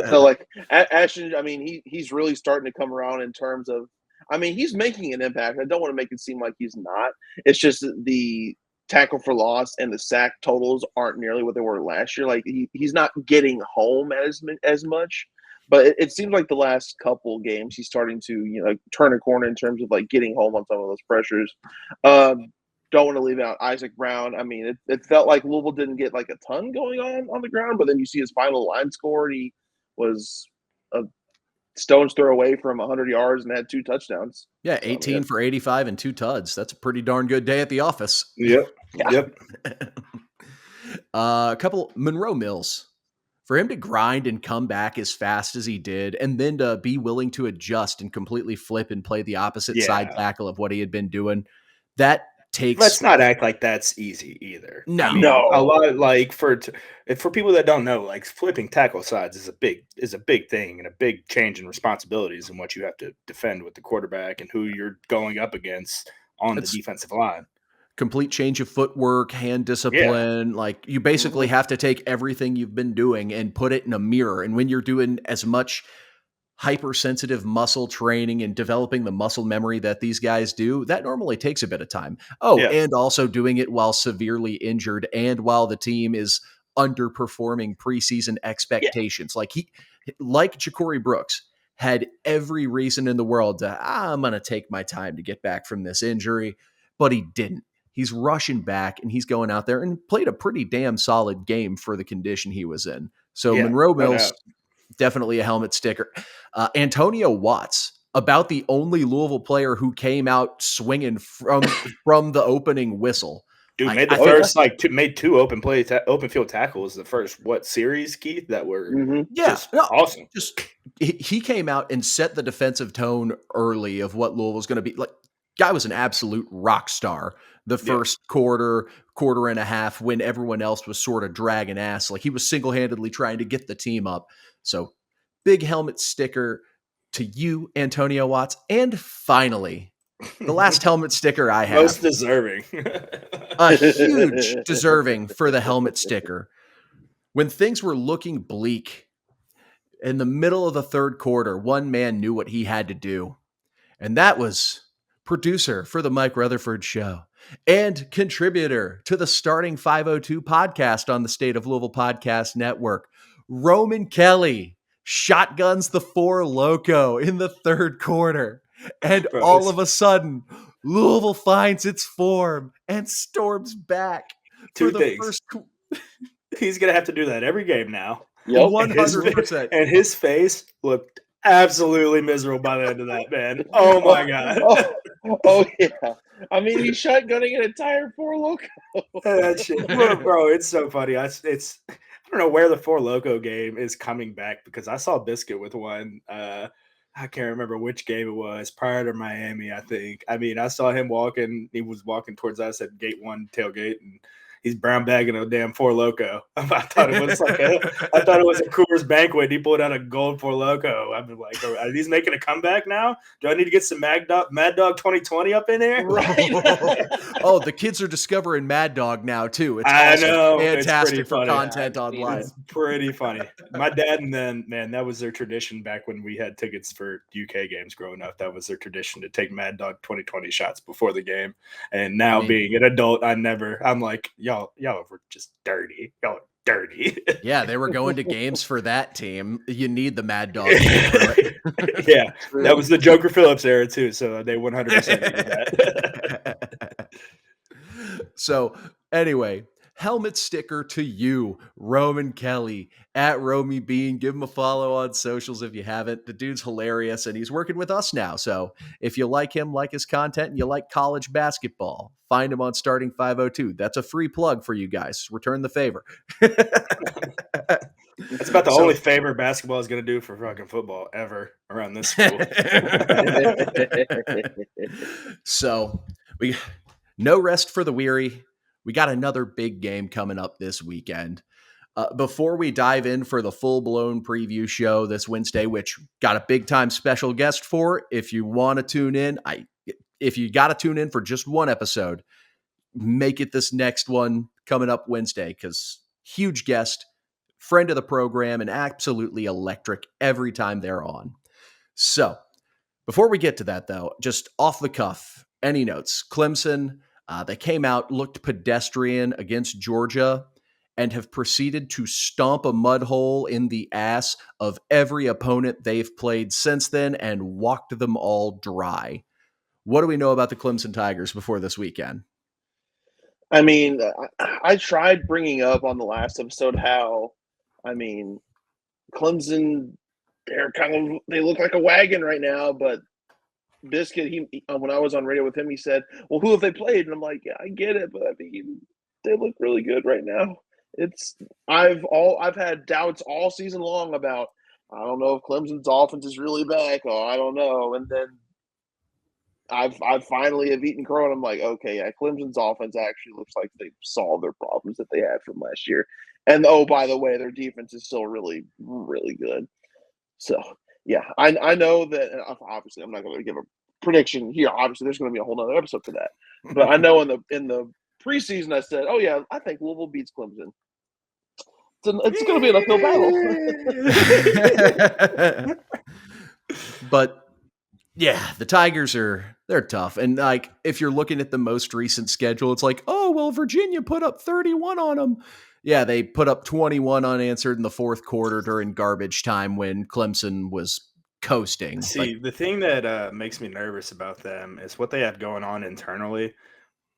so, Ashton, I mean, he's really starting to come around in terms of, I mean, he's making an impact. I don't want to make it seem like he's not. It's just the tackle for loss and the sack totals aren't nearly what they were last year. Like, he's not getting home as much. But it seems like the last couple games he's starting to, turn a corner in terms of, getting home on some of those pressures. Don't want to leave out Isaac Brown. I mean, it felt like Louisville didn't get, a ton going on the ground. But then you see his final line score, and he was a stone's throw away from 100 yards and had 2 touchdowns. Yeah, 18 for 85 and 2 tuds. That's a pretty darn good day at the office. Yep. A couple Monroe Mills. For him to grind and come back as fast as he did, and then to be willing to adjust and completely flip and play the opposite side tackle of what he had been doing, that takes. Let's not act like that's easy either. No, I mean, a lot for people that don't know, flipping tackle sides is a big thing and a big change in responsibilities and what you have to defend with the quarterback and who you're going up against on the defensive line. Complete change of footwork, hand discipline. Yeah. You basically have to take everything you've been doing and put it in a mirror. And when you're doing as much hypersensitive muscle training and developing the muscle memory that these guys do, that normally takes a bit of time. And also doing it while severely injured and while the team is underperforming preseason expectations. Like Ja'Cory Brooks, had every reason in the world to, I'm going to take my time to get back from this injury, but he didn't. He's rushing back and he's going out there and played a pretty damn solid game for the condition he was in. So Monroe Mills, definitely a helmet sticker. Antonio Watts, about the only Louisville player who came out swinging from the opening whistle. Dude, made 2 open field tackles the first series, Keith, that were awesome. He came out and set the defensive tone early of what Louisville's going to be like. Guy was an absolute rock star the first quarter and a half when everyone else was sort of dragging ass. Like he was single-handedly trying to get the team up. So big helmet sticker to you, Antonio Watts. And finally, the last helmet sticker I have. Most deserving. A huge deserving for the helmet sticker. When things were looking bleak in the middle of the third quarter, one man knew what he had to do. And that was producer for the Mike Rutherford Show and contributor to the Starting 502 podcast on the State of Louisville Podcast Network, Roman Kelly shotguns the Four Loco in the third quarter. And all of a sudden, Louisville finds its form and storms back. Two things. He's going to have to do that every game now. Yep. 100%. And his face looked absolutely miserable by the end of that, man. Oh, my God. Oh, yeah. I mean, he's shotgunning an entire Four Loco. That shit. Bro, it's so funny. I don't know where the Four Loco game is coming back because I saw Biscuit with one. I can't remember which game it was, prior to Miami, I think. I mean, I saw him walking. He was walking towards us at gate 1 tailgate, and he's brown bagging a damn Four Loco. I thought it was a Coors Banquet. He pulled out a gold Four Loco. I've been like, are these making a comeback now? Do I need to get some Mad Dog 2020 up in here? Right. Oh, the kids are discovering Mad Dog now too. It's I awesome. know. Fantastic for funny. content online. It's pretty funny. My dad and them, man, that was their tradition back when we had tickets for UK games growing up. That was their tradition to take Mad Dog 2020 shots before the game. And now being an adult, I'm like, y'all were just dirty. Y'all are dirty. Yeah, they were going to games for that team. You need the Mad Dog. Yeah, that was the Joker Phillips era too. So they 100% needed that. So anyway, helmet sticker to you, Roman Kelly at Romy Bean. Give him a follow on socials if you haven't. The dude's hilarious and he's working with us now. So if you like him, like his content, and you like college basketball, find him on Starting 502. That's a free plug for you guys. Return the favor. That's about the only favor basketball is going to do for fucking football ever around this school. So no rest for the weary. We got another big game coming up this weekend. Before we dive in for the full-blown preview show this Wednesday, which got a big-time special guest for, if you want to tune in, if you got to tune in for just one episode, make it this next one coming up Wednesday, because huge guest, friend of the program, and absolutely electric every time they're on. So before we get to that, though, just off the cuff, any notes? Clemson, they came out, looked pedestrian against Georgia, and have proceeded to stomp a mud hole in the ass of every opponent they've played since then and walked them all dry. What do we know about the Clemson Tigers before this weekend? I mean, I tried bringing up on the last episode how, I mean, Clemson, they look like a wagon right now, but Biscuit, when I was on radio with him, he said, well, who have they played? And I'm like, yeah, I get it, but I mean, they look really good right now. I've had doubts all season long about, I don't know if Clemson's offense is really back. Oh, I don't know. And then I finally have eaten crow, and I'm like, okay, yeah, Clemson's offense actually looks like they've solved their problems that they had from last year. And oh, by the way, their defense is still really, really good. So yeah, I know that. Obviously, I'm not going to give a prediction here. Obviously, there's going to be a whole nother episode for that. But I know in the preseason, I said, oh yeah, I think Louisville beats Clemson. It's going to be an uphill battle. But yeah, the Tigers they're tough. And like, if you're looking at the most recent schedule, it's like, oh, well, Virginia put up 31 on them. Yeah, they put up 21 unanswered in the fourth quarter during garbage time when Clemson was coasting. See, the thing that makes me nervous about them is what they have going on internally.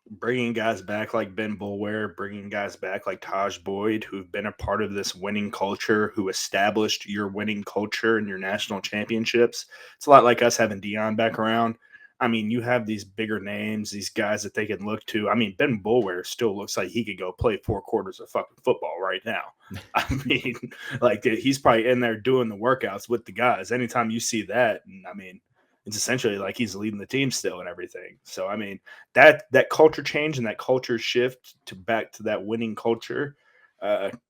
Bringing guys back like Ben Boulware, bringing guys back like Taj Boyd, who've been a part of this winning culture, who established your winning culture and your national championships. It's a lot like us having Dion back around. I mean, you have these bigger names, these guys that they can look to. I mean, Ben Boulware still looks like he could go play 4 quarters of fucking football right now. I mean, like, he's probably in there doing the workouts with the guys. Anytime you see that, and I mean, it's essentially like he's leading the team still and everything. So, I mean, that culture change and that culture shift back to that winning culture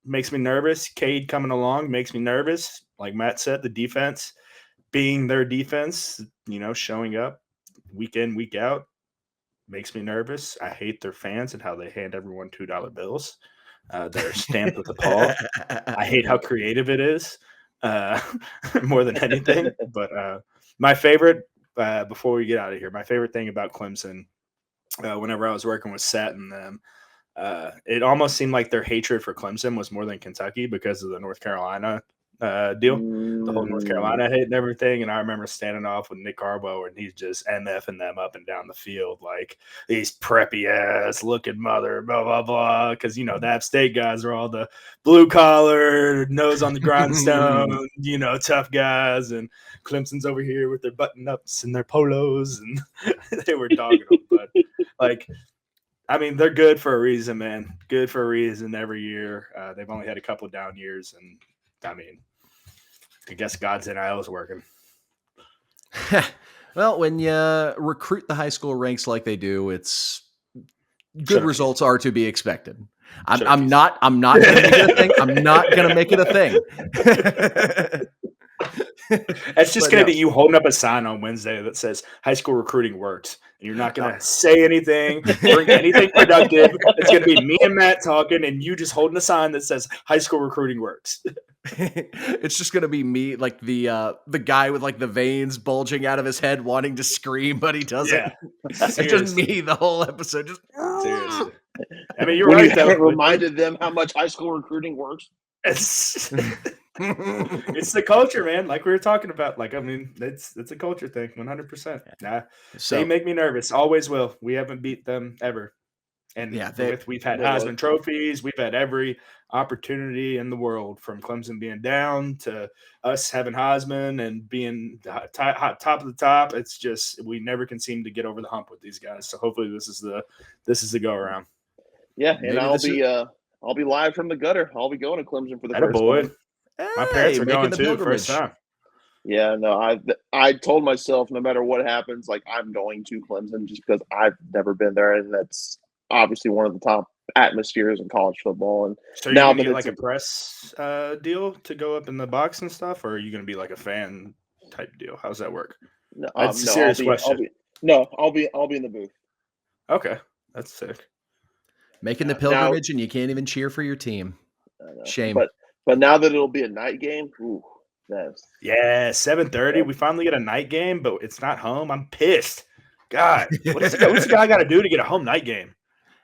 makes me nervous. Cade coming along makes me nervous. Like Matt said, the defense being their defense, showing up week in, week out makes me nervous. I hate their fans and how they hand everyone $2 bills. They're stamped with a paw. I hate how creative it is more than anything. But my favorite, before we get out of here, my favorite thing about Clemson, whenever I was working with Sat and them, it almost seemed like their hatred for Clemson was more than Kentucky because of the North Carolina deal, the whole North Carolina hate and everything. And I remember standing off with Nick Carbo and he's just MFing them up and down the field like these preppy ass looking mother, blah, blah, blah. Because, the App State guys are all the blue collar, nose on the grindstone, tough guys. And Clemson's over here with their button ups and their polos. And they were dogging them. But, they're good for a reason, man. Good for a reason every year. They've only had a couple of down years. And, I guess God's NIL is working. Well, when you recruit the high school ranks like they do, it's good results are to be expected. I'm not going to make it a thing. I'm not going to make it a thing. It's just going to be you holding up a sign on Wednesday that says high school recruiting works. And you're not going to say anything, bring anything productive. It's going to be me and Matt talking and you just holding a sign that says high school recruiting works. It's just going to be me, like the guy with like the veins bulging out of his head wanting to scream, but he doesn't. Yeah. It's just me the whole episode. Just seriously. You're when right. You reminded them how much high school recruiting works. It's the culture, man. Like we were talking about. It's a culture thing, 100%. Nah, so, they make me nervous. Always will. We haven't beat them ever. And we've had Heisman trophies. We've had every opportunity in the world, from Clemson being down to us having Heisman and being top of the top. It's just we never can seem to get over the hump with these guys. So hopefully this is the go around. Yeah, and I'll be live from the gutter. I'll be going to Clemson for the first time. My parents are going too, first time. Yeah, no, I told myself no matter what happens, like I'm going to Clemson just because I've never been there, and that's obviously one of the top atmospheres in college football. And so you're gonna get like a press deal to go up in the box and stuff, or are you gonna be like a fan type deal? How's that work? No, that's a serious question. I'll be in the booth. Okay, that's sick. Making the pilgrimage and you can't even cheer for your team. Shame. But now that it'll be a night game, ooh, that's 7:30. We finally get a night game, but it's not home. I'm pissed. God, what's the guy got to do to get a home night game?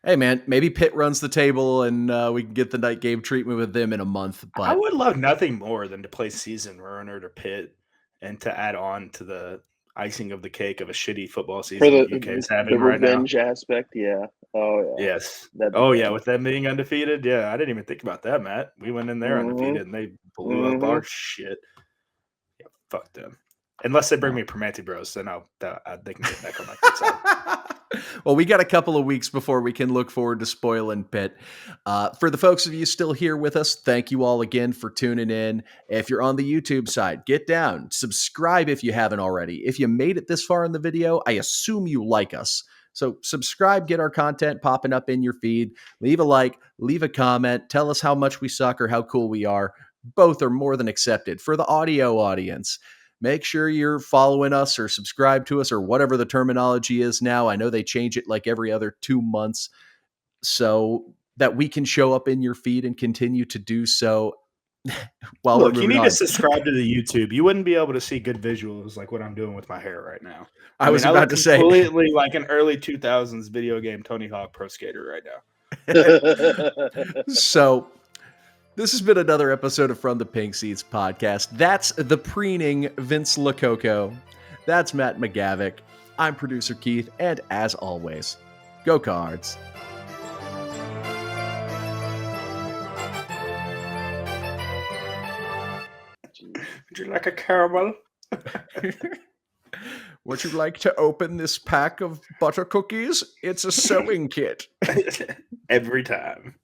Hey, man, maybe Pitt runs the table and we can get the night game treatment with them in a month. But I would love nothing more than to play season ruiner to Pitt and to add on to the icing of the cake of a shitty football season the UK is having right now. The revenge aspect, yeah. Oh, yeah. Yes. Yeah, with them being undefeated. Yeah, I didn't even think about that, Matt. We went in there undefeated and they blew up our shit. Yeah, fuck them. Unless they bring me Primanti Bros, then they can get back on my good side. Well, we got a couple of weeks before we can look forward to spoiling Pitt. For the folks of you still here with us, thank you all again for tuning in. If you're on the YouTube side, get down, subscribe if you haven't already. If you made it this far in the video, I assume you like us. So subscribe, get our content popping up in your feed. Leave a like, leave a comment, tell us how much we suck or how cool we are. Both are more than accepted. For the audio audience, make sure you're following us or subscribe to us or whatever the terminology is now. I know they change it like every other 2 months so that we can show up in your feed and continue to do so. Look, you need to subscribe to the YouTube. You wouldn't be able to see good visuals like what I'm doing with my hair right now. I was about to say completely like an early 2000s video game Tony Hawk Pro Skater right now. So this has been another episode of From the Pink Seats podcast. That's the preening Vince Lococo. That's Matt McGavic. I'm producer Keith, and as always, go Cards. Would you like a caramel? Would you like to open this pack of butter cookies? It's a sewing kit. Every time.